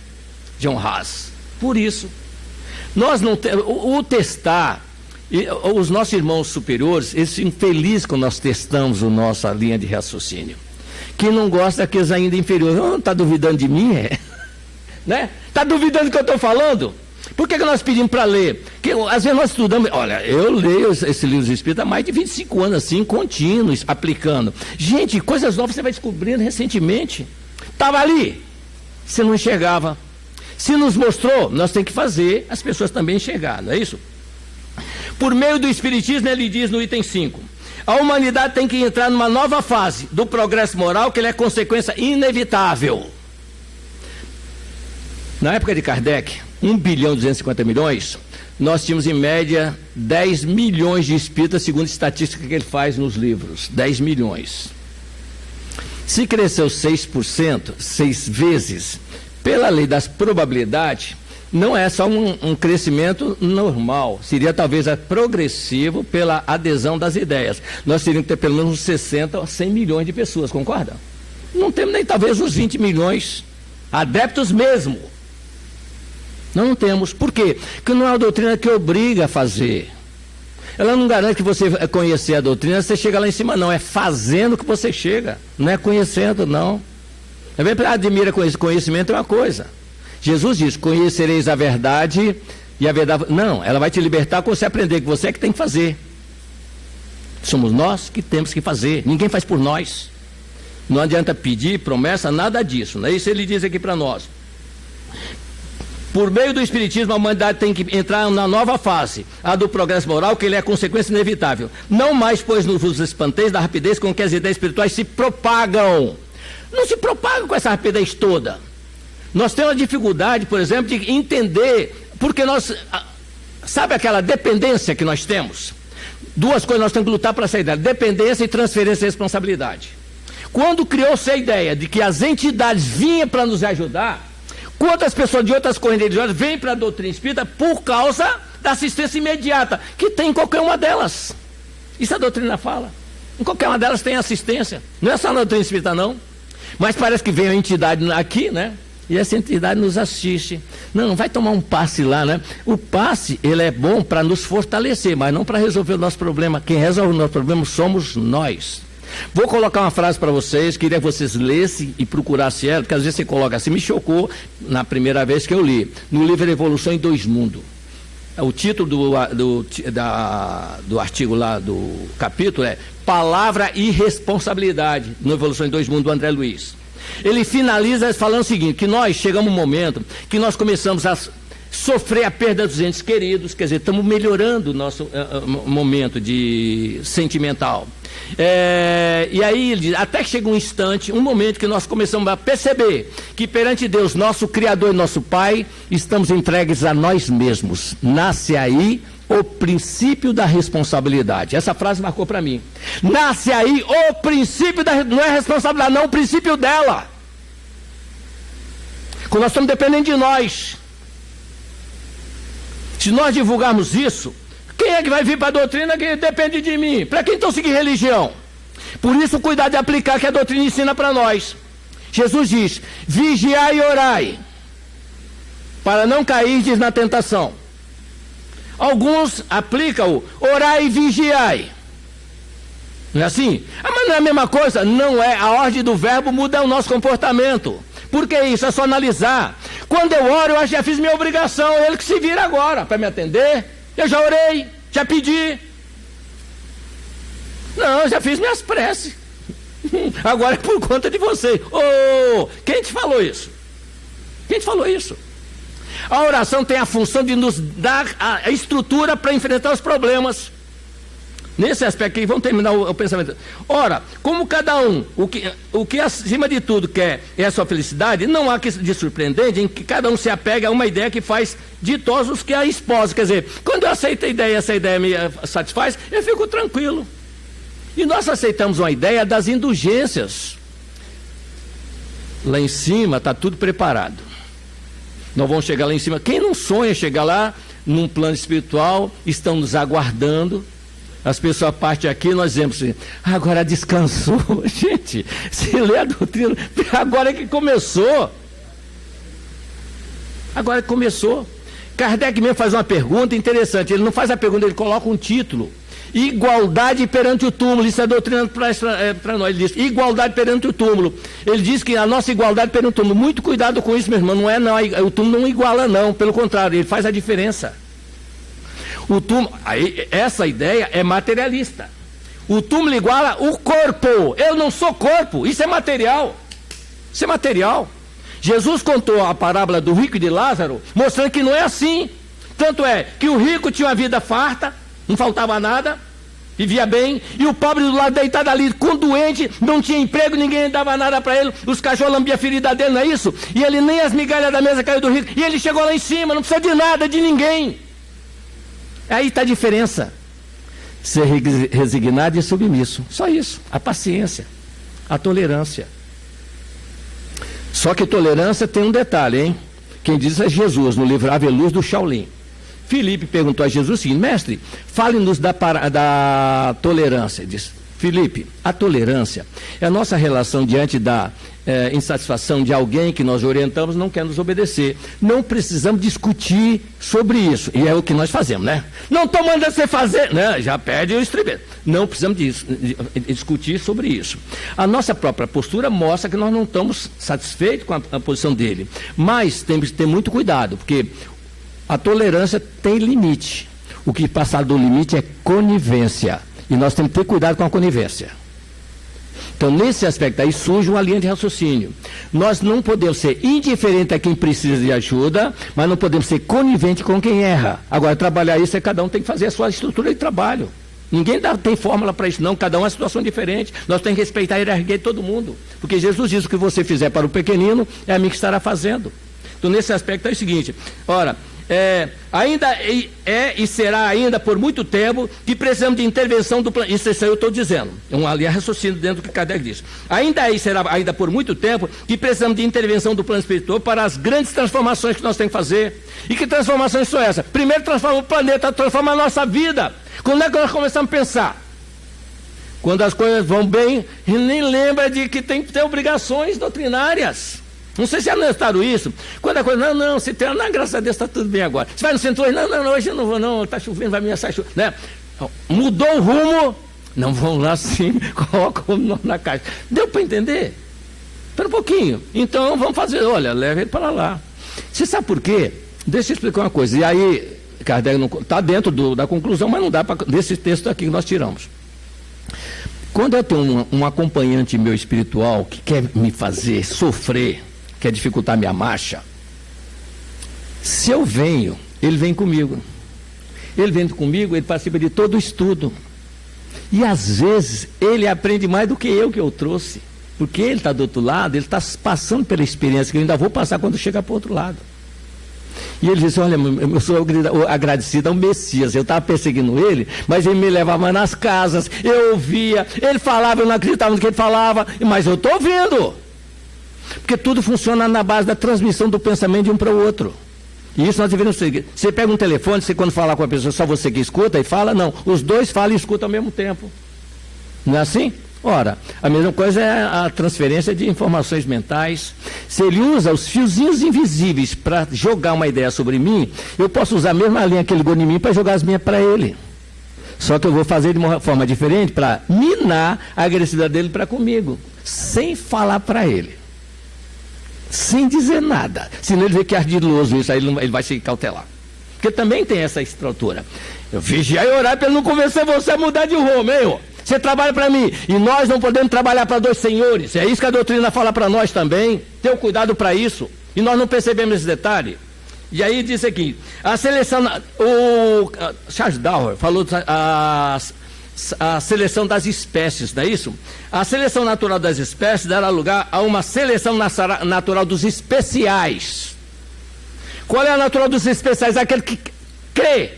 John Haas. Por isso. Nós não temos, o testar, os nossos irmãos superiores, eles ficam felizes quando nós testamos a nossa linha de raciocínio. Quem não gosta daqueles ainda inferiores, não está duvidando de mim? Né? Está duvidando do que eu estou falando? Por que nós pedimos para ler? Porque às vezes nós estudamos, olha, eu leio esse livro dos Espíritos há mais de 25 anos, assim, contínuos, aplicando. Gente, coisas novas você vai descobrindo recentemente. Estava ali, você não enxergava. Se nos mostrou, nós temos que fazer as pessoas também enxergar, não é isso? Por meio do Espiritismo, ele diz no item 5, a humanidade tem que entrar numa nova fase do progresso moral, que ele é consequência inevitável. Na época de Kardec, 1.250.000.000, nós tínhamos em média 10 milhões de espíritas, segundo a estatística que ele faz nos livros, 10 milhões. Se cresceu 6%, 6 vezes, pela lei das probabilidades, não é só um crescimento normal, seria talvez progressivo pela adesão das ideias. Nós teríamos que ter pelo menos uns 60 ou 100 milhões de pessoas, concorda? Não temos nem talvez uns 20 milhões, adeptos mesmo. Não temos. Por quê? Porque não é uma doutrina que obriga a fazer. Ela não garante que você conhecer a doutrina, você chega lá em cima, não. É fazendo que você chega, não é conhecendo, não. Admira conhecimento é uma coisa. Jesus diz, conhecereis a verdade e a verdade... Não, ela vai te libertar quando você aprender que você é que tem que fazer. Somos nós que temos que fazer. Ninguém faz por nós. Não adianta pedir promessa, nada disso. Não é isso que ele diz aqui para nós. Por meio do Espiritismo, a humanidade tem que entrar na nova fase, a do progresso moral, que ele é consequência inevitável. Não mais, pois, nos espanteis da rapidez com que as ideias espirituais se propagam. Não se propaga com essa rapidez toda. Nós temos a dificuldade, por exemplo, de entender porque nós, sabe aquela dependência que nós temos? Duas coisas nós temos que lutar para essa ideia: dependência e transferência de responsabilidade. Quando criou-se a ideia de que as entidades vinham para nos ajudar, quantas pessoas de outras correntes religiosas vêm para a doutrina espírita por causa da assistência imediata, que tem em qualquer uma delas. Isso a doutrina fala. Em qualquer uma delas tem assistência. Não é só na doutrina espírita, não. Mas parece que vem a entidade aqui, né? E essa entidade nos assiste. Não, vai tomar um passe lá, né? O passe, ele é bom para nos fortalecer, mas não para resolver o nosso problema. Quem resolve o nosso problema somos nós. Vou colocar uma frase para vocês, queria que vocês lessem e procurassem ela, porque às vezes você coloca assim, me chocou na primeira vez que eu li, no livro Evolução em Dois Mundos. O título do artigo lá, do capítulo é Palavra e Responsabilidade, no Evolução em Dois Mundos, do André Luiz. Ele finaliza falando o seguinte, que nós chegamos um momento que nós começamos a sofrer a perda dos entes queridos, quer dizer, estamos melhorando o nosso momento sentimental. E aí ele diz, até que chega um instante, um momento que nós começamos a perceber que perante Deus, nosso Criador e nosso Pai, estamos entregues a nós mesmos. Nasce aí o princípio da responsabilidade. Essa frase marcou para mim. Nasce aí o princípio não é responsabilidade, não, o princípio dela. Quando nós estamos dependendo de nós. Se nós divulgarmos isso, quem é que vai vir para a doutrina que depende de mim? Para quem então seguir religião? Por isso, cuidar de aplicar que a doutrina ensina para nós. Jesus diz, vigiai e orai, para não cairdes na tentação. Alguns aplicam o orai e vigiai. Não é assim? Mas não é a mesma coisa? Não é. A ordem do verbo muda o nosso comportamento. Por que isso? É só analisar. Quando eu oro, eu já fiz minha obrigação. É ele que se vira agora para me atender. Eu já orei, já pedi. Não, eu já fiz minhas preces. Agora é por conta de você. Quem te falou isso? Quem te falou isso? A oração tem a função de nos dar a estrutura para enfrentar os problemas. Nesse aspecto aqui, vamos terminar o pensamento. Ora, como cada um, o que acima de tudo quer é a sua felicidade, não há que de surpreendente em que cada um se apega a uma ideia que faz ditosos que a esposa. Quer dizer, quando eu aceito a ideia e essa ideia me satisfaz, eu fico tranquilo. E nós aceitamos uma ideia das indulgências. Lá em cima está tudo preparado. Nós vamos chegar lá em cima. Quem não sonha chegar lá, num plano espiritual, estão nos aguardando. As pessoas partem aqui, nós dizemos assim, agora descansou. Gente, se lê a doutrina, agora é que começou. Agora é que começou. Kardec mesmo faz uma pergunta interessante. Ele não faz a pergunta, ele coloca um título. Igualdade perante o túmulo. Isso é a doutrina para nós. Ele diz, igualdade perante o túmulo. Ele diz que a nossa igualdade perante o túmulo. Muito cuidado com isso, meu irmão. Não é, não. O túmulo não iguala, não. Pelo contrário, ele faz a diferença. O túmulo, aí, essa ideia é materialista. O túmulo iguala o corpo. Eu não sou corpo. Isso é material. Isso é material. Jesus contou a parábola do rico e de Lázaro, mostrando que não é assim. Tanto é que o rico tinha uma vida farta, não faltava nada, vivia bem, e o pobre do lado deitado ali, com doente, não tinha emprego, ninguém dava nada para ele, os cachorros lambiam a ferida dele, não é isso? E ele nem as migalhas da mesa caiu do rico, e ele chegou lá em cima, não precisa de nada, de ninguém. Aí está a diferença. Ser resignado e submisso. Só isso. A paciência. A tolerância. Só que tolerância tem um detalhe, hein? Quem diz é Jesus, no livro Ave Luz do Shaolin. Filipe perguntou a Jesus o seguinte, mestre, fale-nos da tolerância. Ele disse, Filipe, a tolerância é a nossa relação diante da insatisfação de alguém que nós orientamos não quer nos obedecer. Não precisamos discutir sobre isso. E é o que nós fazemos, né? Não estou mandando você fazer, né? Já perde o estribeiro. Não precisamos discutir sobre isso. A nossa própria postura mostra que nós não estamos satisfeitos com a posição dele. Mas temos que ter muito cuidado, porque a tolerância tem limite. O que passar do limite é conivência. E nós temos que ter cuidado com a conivência. Então, nesse aspecto aí, surge uma linha de raciocínio. Nós não podemos ser indiferentes a quem precisa de ajuda, mas não podemos ser coniventes com quem erra. Agora, trabalhar isso, cada um tem que fazer a sua estrutura de trabalho. Ninguém tem fórmula para isso, não. Cada um é uma situação diferente. Nós temos que respeitar a hierarquia de todo mundo. Porque Jesus diz, o que você fizer para o pequenino, é a mim que estará fazendo. Então, nesse aspecto é o seguinte, ora, ainda e será ainda por muito tempo que precisamos de intervenção do plano. Isso eu estou dizendo, ali é raciocínio dentro do que Kardec diz. Ainda e será ainda por muito tempo que precisamos de intervenção do plano espiritual para as grandes transformações que nós temos que fazer. E que transformações são essas? Primeiro, transforma o planeta, transforma a nossa vida. Quando é que nós começamos a pensar? Quando as coisas vão bem, e nem lembra de que tem que ter obrigações doutrinárias. Não sei se é necessário isso. Quando a coisa, não, se tem, não, graças a Deus está tudo bem agora. Você vai no centro hoje, não, hoje eu não vou, não, está chovendo, vai me assar chuva. Né? Mudou o rumo, não vão lá assim, colocam o nome na caixa. Deu para entender? Espera um pouquinho. Então vamos fazer, olha, leva ele para lá. Você sabe por quê? Deixa eu explicar uma coisa. E aí, Kardec está dentro da conclusão, mas não dá para desse texto aqui que nós tiramos. Quando eu tenho um acompanhante meu espiritual que quer me fazer sofrer, quer dificultar minha marcha, se eu venho, ele vem comigo. Ele vem comigo, ele participa de todo o estudo. E às vezes ele aprende mais do que eu trouxe. Porque ele está do outro lado, ele está passando pela experiência que eu ainda vou passar quando chegar para o outro lado. E ele disse, olha, eu sou agradecido ao Messias, eu estava perseguindo ele, mas ele me levava nas casas, eu ouvia, ele falava, eu não acreditava no que ele falava, mas eu estou ouvindo. Porque tudo funciona na base da transmissão do pensamento de um para o outro. E isso nós devemos seguir. Você pega um telefone, você quando falar com a pessoa, só você que escuta e fala, não, os dois falam e escutam ao mesmo tempo. Não é assim? Ora, a mesma coisa é a transferência de informações mentais. Se ele usa os fiozinhos invisíveis para jogar uma ideia sobre mim, eu posso usar a mesma linha que ele ligou em mim para jogar as minhas para ele. Só que eu vou fazer de uma forma diferente para minar a agressividade dele para comigo, sem falar para ele, sem dizer nada. Senão ele vê que é ardiloso isso, aí ele vai se cautelar. Porque também tem essa estrutura. Eu vigiar e orar para ele não convencer você a mudar de rumo, hein? Você trabalha para mim, e nós não podemos trabalhar para dois senhores. É isso que a doutrina fala para nós também. Tenha cuidado para isso. E nós não percebemos esse detalhe. E aí diz aqui, a seleção, o Charles Darwin falou a seleção das espécies, não é isso? A seleção natural das espécies dará lugar a uma seleção natural dos especiais. Qual é a natural dos especiais? Aquele que crê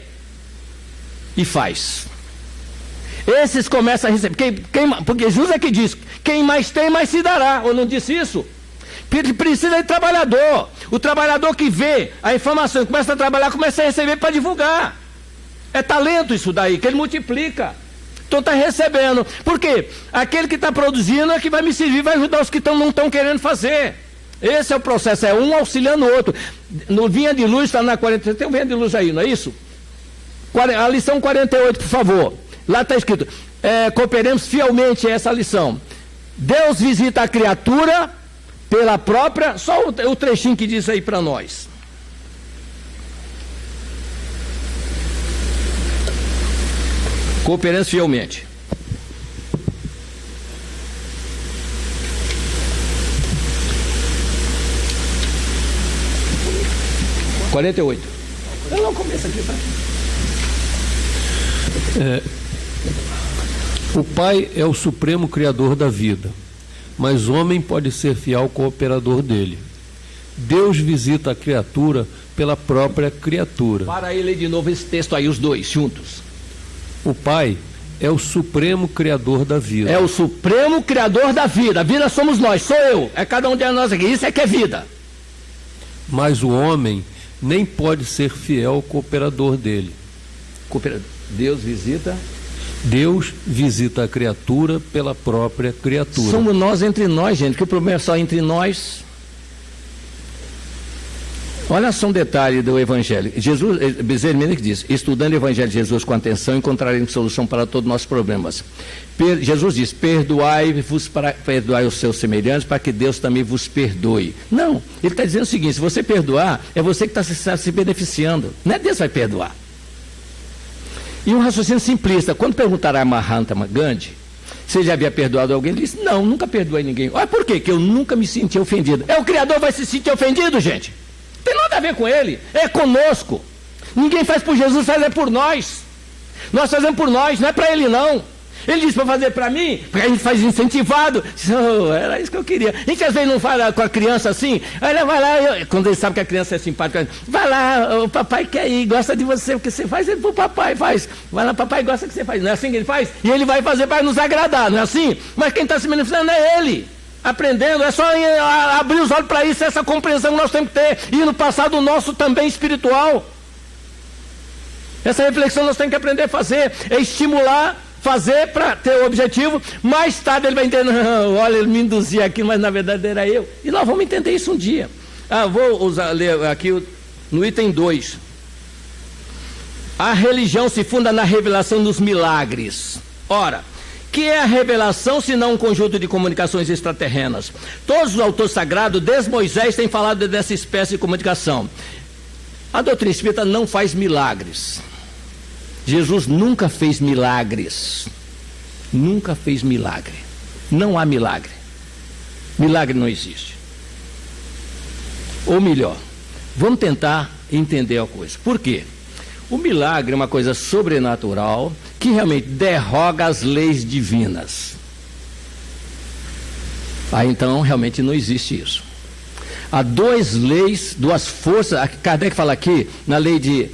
e faz. Esses começam a receber, porque Jesus é que diz, quem mais tem, mais se dará, ou não disse isso? Precisa de trabalhador, o trabalhador que vê a informação, começa a trabalhar, começa a receber para divulgar, é talento isso daí, que ele multiplica, então está recebendo, por quê? Aquele que está produzindo é que vai me servir, vai ajudar os que não estão querendo fazer, esse é o processo, é um auxiliando o outro. No Vinha de Luz, está na 48, tem um Vinha de Luz aí, não é isso? A lição 48, por favor. Lá está escrito, cooperemos fielmente a essa lição. Deus visita a criatura pela própria... Só o trechinho que diz aí para nós. Cooperemos fielmente. (48) Eu não começo aqui, tá? O Pai é o supremo criador da vida, mas o homem pode ser fiel cooperador dele. Deus visita a criatura pela própria criatura. Para aí, ler de novo esse texto aí, os dois, juntos. O Pai é o supremo criador da vida. É o supremo criador da vida. A vida somos nós, sou eu, é cada um de nós aqui. Isso é que é vida. Mas o homem nem pode ser fiel cooperador dele. Deus visita a criatura pela própria criatura. Somos nós entre nós, gente, que o problema é só entre nós. Olha só um detalhe do Evangelho. Bezerra Mendes diz, estudando o Evangelho de Jesus com atenção, encontraremos solução para todos os nossos problemas. Jesus diz, perdoai os seus semelhantes, para que Deus também vos perdoe. Não, ele está dizendo o seguinte, se você perdoar, é você que está se beneficiando, não é Deus que vai perdoar. E um raciocínio simplista, quando perguntaram a Mahatma Gandhi, se ele já havia perdoado alguém, ele disse, não, nunca perdoei ninguém. Olha por quê? Que eu nunca me senti ofendido. O Criador vai se sentir ofendido, gente? Tem nada a ver com ele, é conosco. Ninguém faz por Jesus, faz por nós. Nós fazemos por nós, não é para ele não. Ele disse para fazer para mim, porque a gente faz incentivado. Era isso que eu queria. A gente às vezes não fala com a criança assim, olha, vai lá, quando ele sabe que a criança é simpática, vai lá, o papai quer ir, gosta de você, o que você faz, ele pro papai faz. Vai lá, papai gosta do que você faz. Não é assim que ele faz? E ele vai fazer para nos agradar, não é assim? Mas quem está se manifestando é ele. Aprendendo, é só abrir os olhos para isso, essa compreensão que nós temos que ter. E no passado nosso também espiritual. Essa reflexão nós temos que aprender a fazer, é estimular, fazer para ter o objetivo. Mais tarde ele vai entender, não, olha, ele me induzia aqui, mas na verdade era eu. E nós vamos entender isso um dia. Vou ler aqui no item 2. A religião se funda na revelação dos milagres. Ora, que é a revelação senão um conjunto de comunicações extraterrenas? Todos os autores sagrados, desde Moisés, têm falado dessa espécie de comunicação. A doutrina espírita não faz milagres. Jesus nunca fez milagres. Nunca fez milagre. Não há milagre. Milagre não existe. Ou melhor, vamos tentar entender a coisa. Por quê? O milagre é uma coisa sobrenatural que realmente derroga as leis divinas. Então realmente não existe isso. Há duas leis, duas forças. Kardec fala aqui na lei de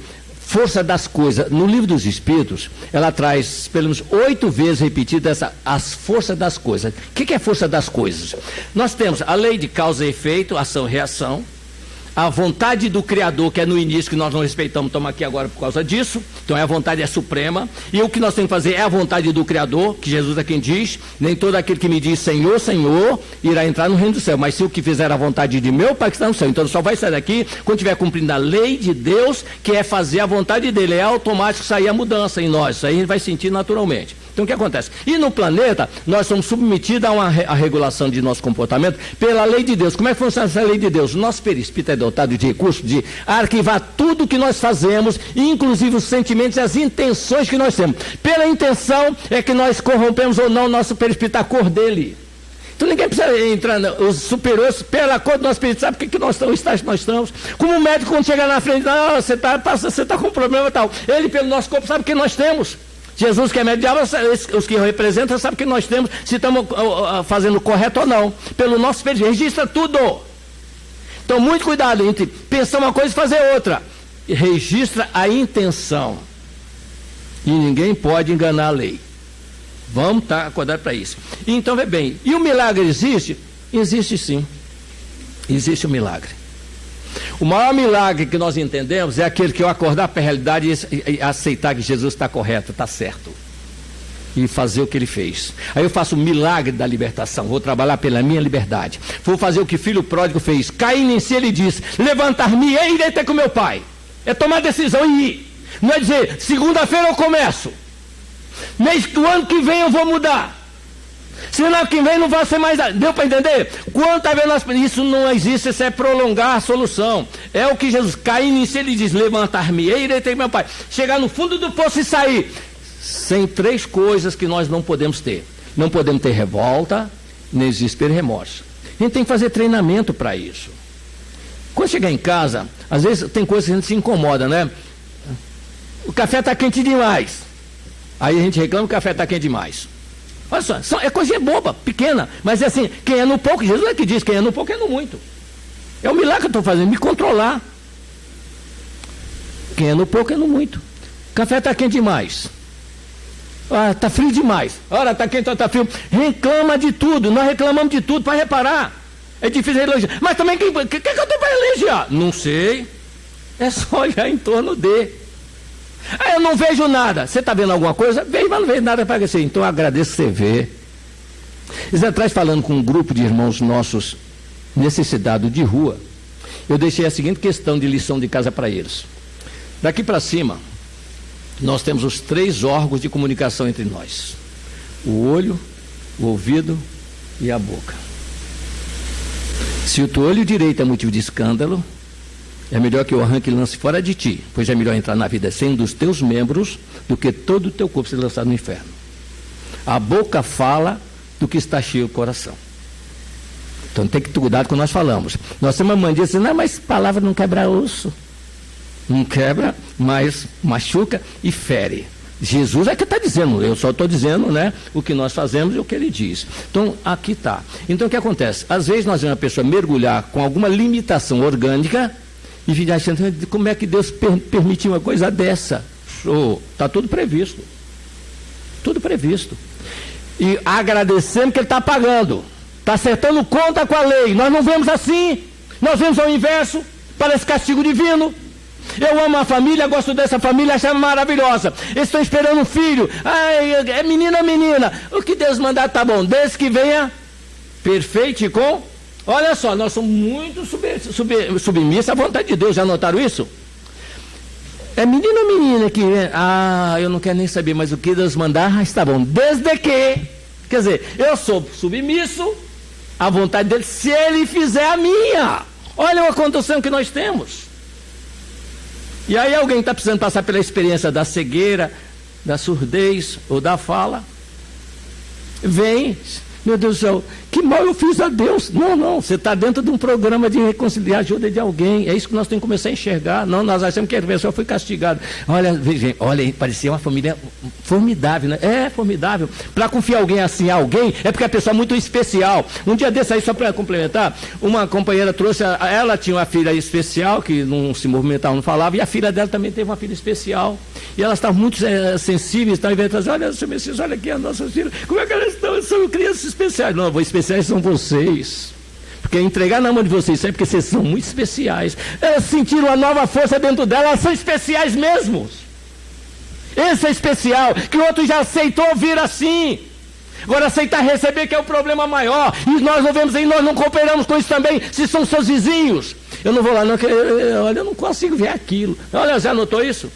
força das coisas. No Livro dos Espíritos, ela traz pelo menos 8 vezes repetida as forças das coisas. O que é força das coisas? Nós temos a lei de causa e efeito, ação e reação. A vontade do Criador, que é no início, que nós não respeitamos, estamos aqui agora por causa disso. Então a vontade é suprema. E o que nós temos que fazer é a vontade do Criador, que Jesus é quem diz: nem todo aquele que me diz Senhor, Senhor, irá entrar no reino do céu, mas se o que fizer a vontade de meu Pai que está no céu. Então só vai sair daqui quando estiver cumprindo a lei de Deus, que é fazer a vontade dele. É automático sair a mudança em nós. Isso aí a gente vai sentir naturalmente. Então o que acontece? E no planeta, nós somos submetidos a regulação de nosso comportamento pela lei de Deus. Como é que funciona essa lei de Deus? O nosso perispírito é dotado de recursos de arquivar tudo que nós fazemos, inclusive os sentimentos e as intenções que nós temos. Pela intenção é que nós corrompemos ou não nosso perispírito, a cor dele. Então ninguém precisa entrar, os superiores, pela cor do nosso perispírito, sabe o que nós estamos, o estágio que nós estamos. Como o médico, quando chega na frente, não, você está com problema e tal. Ele, pelo nosso corpo, sabe o que nós temos. Jesus, que é médico, os que representam, sabem que nós temos, se estamos fazendo correto ou não. Pelo nosso perispírito, registra tudo. Então, muito cuidado entre pensar uma coisa e fazer outra. E registra a intenção. E ninguém pode enganar a lei. Vamos estar acordados para isso. Então, vê bem, e o milagre existe? Existe sim. Existe o milagre. O maior milagre que nós entendemos é aquele que eu acordar para a realidade e aceitar que Jesus está correto, está certo. E fazer o que ele fez. Aí eu faço o milagre da libertação. Vou trabalhar pela minha liberdade. Vou fazer o que o filho pródigo fez. Caindo em si, ele disse: levantar-me e irei ter com meu pai. É tomar decisão e ir. Não é dizer, segunda-feira eu começo. Mês do ano que vem eu vou mudar. Senão que vem não vai ser mais. Deu para entender? Quantas vezes nós. Isso não existe, isso é prolongar a solução. É o que Jesus, caindo em si, ele diz: levantar-me e irei ter com meu pai. Chegar no fundo do poço e sair. Sem 3 coisas que nós não podemos ter. Não podemos ter revolta, nem desespero e remorso. A gente tem que fazer treinamento para isso. Quando chegar em casa, às vezes tem coisas que a gente se incomoda, né? O café está quente demais. Aí a gente reclama que o café está quente demais. Olha só, é coisinha boba, pequena, mas é assim, quem é no pouco, Jesus é que diz, quem é no pouco é no muito. É o milagre que eu estou fazendo, me controlar. Quem é no pouco é no muito. O café está quente demais. Está frio demais. Ora, está quente, está frio. Reclama de tudo, nós reclamamos de tudo, para reparar. É difícil elogiar. Mas também, o que eu tenho para elogiar? Não sei. É só olhar em torno de. Eu não vejo nada. Você está vendo alguma coisa? Vejo, mas não vejo nada para você. Então eu agradeço que você vê. Eles atrás, falando com um grupo de irmãos nossos necessitados de rua, eu deixei a seguinte questão de lição de casa para eles. Daqui para cima, nós temos os 3 órgãos de comunicação entre nós: o olho, o ouvido e a boca. Se o teu olho direito é motivo de escândalo, é melhor que eu arranque e lance fora de ti, pois é melhor entrar na vida sem um dos teus membros do que todo o teu corpo ser lançado no inferno. A boca fala do que está cheio o coração. Então tem que ter cuidado com o que nós falamos. Nós temos uma mania assim, não, mas palavra não quebra osso. Não quebra, mas machuca e fere. Jesus é que está dizendo, eu só estou dizendo, né, o que nós fazemos e o que ele diz. Então, aqui está. Então, o que acontece? Às vezes nós vemos a pessoa mergulhar com alguma limitação orgânica e ficar achando, como é que Deus permitiu uma coisa dessa? Está tudo previsto. Tudo previsto. E agradecemos que ele está pagando. Está acertando conta com a lei. Nós não vemos assim. Nós vemos ao inverso. Parece castigo divino. Eu amo a família, gosto dessa família, acho maravilhosa. Eles estão esperando um filho. Ai, é menina, menina. O que Deus mandar tá bom. Desde que venha perfeito e com... Olha só, nós somos muito submissos à vontade de Deus. Já notaram isso? É menino ou menina que... eu não quero nem saber, mas o que Deus mandar está bom. Desde que... Quer dizer, eu sou submisso à vontade dele se ele fizer a minha. Olha a condução que nós temos. E aí alguém está precisando passar pela experiência da cegueira, da surdez ou da fala. Vem, meu Deus do céu, que mal eu fiz a Deus. Não, você está dentro de um programa de reconciliar, ajuda de alguém. É isso que nós temos que começar a enxergar. Não, nós achamos que a pessoa foi castigada. Olha, parecia uma família formidável, né? É formidável. Para confiar alguém assim a alguém, é porque a pessoa é muito especial. Um dia desse aí, só para complementar, uma companheira trouxe, ela tinha uma filha especial, que não se movimentava, não falava, e a filha dela também teve uma filha especial. E elas estavam muito sensíveis, estavam inventando assim, olha, senhor Messias, olha aqui as nossas filhas, como é que elas estão? São crianças especiais. Não, especiais são vocês. Porque entregar na mão de vocês é porque vocês são muito especiais. Elas sentiram uma nova força dentro delas, elas são especiais mesmo. Esse é especial, que o outro já aceitou vir assim. Agora aceitar receber que é o problema maior. E nós não vemos aí, nós não cooperamos com isso também, se são seus vizinhos. Eu não vou lá, não, olha, eu não consigo ver aquilo. Olha, já notou isso?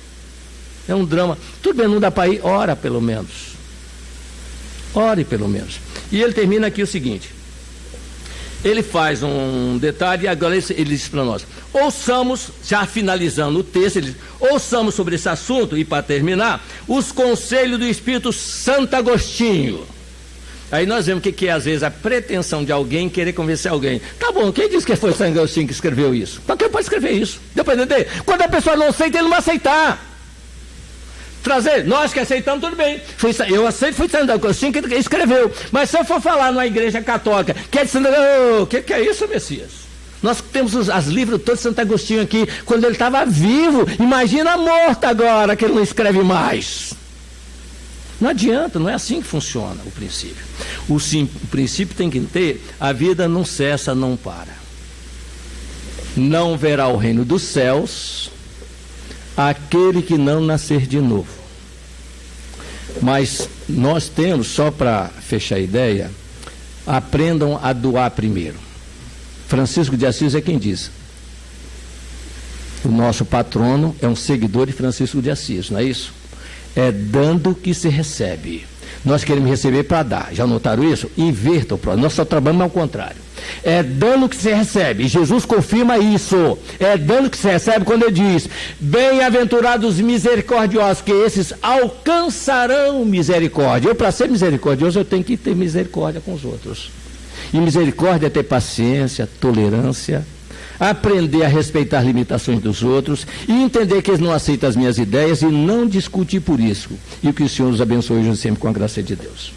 É um drama. Tudo bem, não dá para ir, ora pelo menos. Ore pelo menos. E ele termina aqui o seguinte. Ele faz um detalhe e agora ele diz para nós. Ouçamos, já finalizando o texto, ele diz, ouçamos sobre esse assunto, e para terminar, os conselhos do Espírito Santo Agostinho. Aí nós vemos o que é, às vezes, a pretensão de alguém querer convencer alguém. Tá bom, quem disse que foi Santo Agostinho que escreveu isso? Qualquer pode escrever isso. Deu para entender? Quando a pessoa não aceita, ele não vai aceitar. Trazer, nós que aceitamos, tudo bem. Eu aceito, foi Santo Agostinho que escreveu. Mas se eu for falar numa igreja católica, que é de Santo Agostinho, o que é isso, Messias? Nós temos os livros todos de Santo Agostinho aqui, quando ele estava vivo. Imagina morto agora, que ele não escreve mais. Não adianta, não é assim que funciona o princípio. O princípio tem que ter, a vida não cessa, não para. Não verá o reino dos céus aquele que não nascer de novo. Mas nós temos, só para fechar a ideia, aprendam a doar primeiro. Francisco de Assis é quem diz. O nosso patrono é um seguidor de Francisco de Assis, não é isso? É dando que se recebe. Nós queremos receber para dar. Já notaram isso? Inverta o próximo. Nós só trabalhamos ao contrário. É dando que se recebe. E Jesus confirma isso. É dando que se recebe quando ele diz: bem-aventurados misericordiosos, que esses alcançarão misericórdia. Eu, para ser misericordioso, eu tenho que ter misericórdia com os outros. E misericórdia é ter paciência, tolerância, aprender a respeitar as limitações dos outros e entender que eles não aceitam as minhas ideias e não discutir por isso. E que o Senhor os abençoe hoje sempre com a graça de Deus.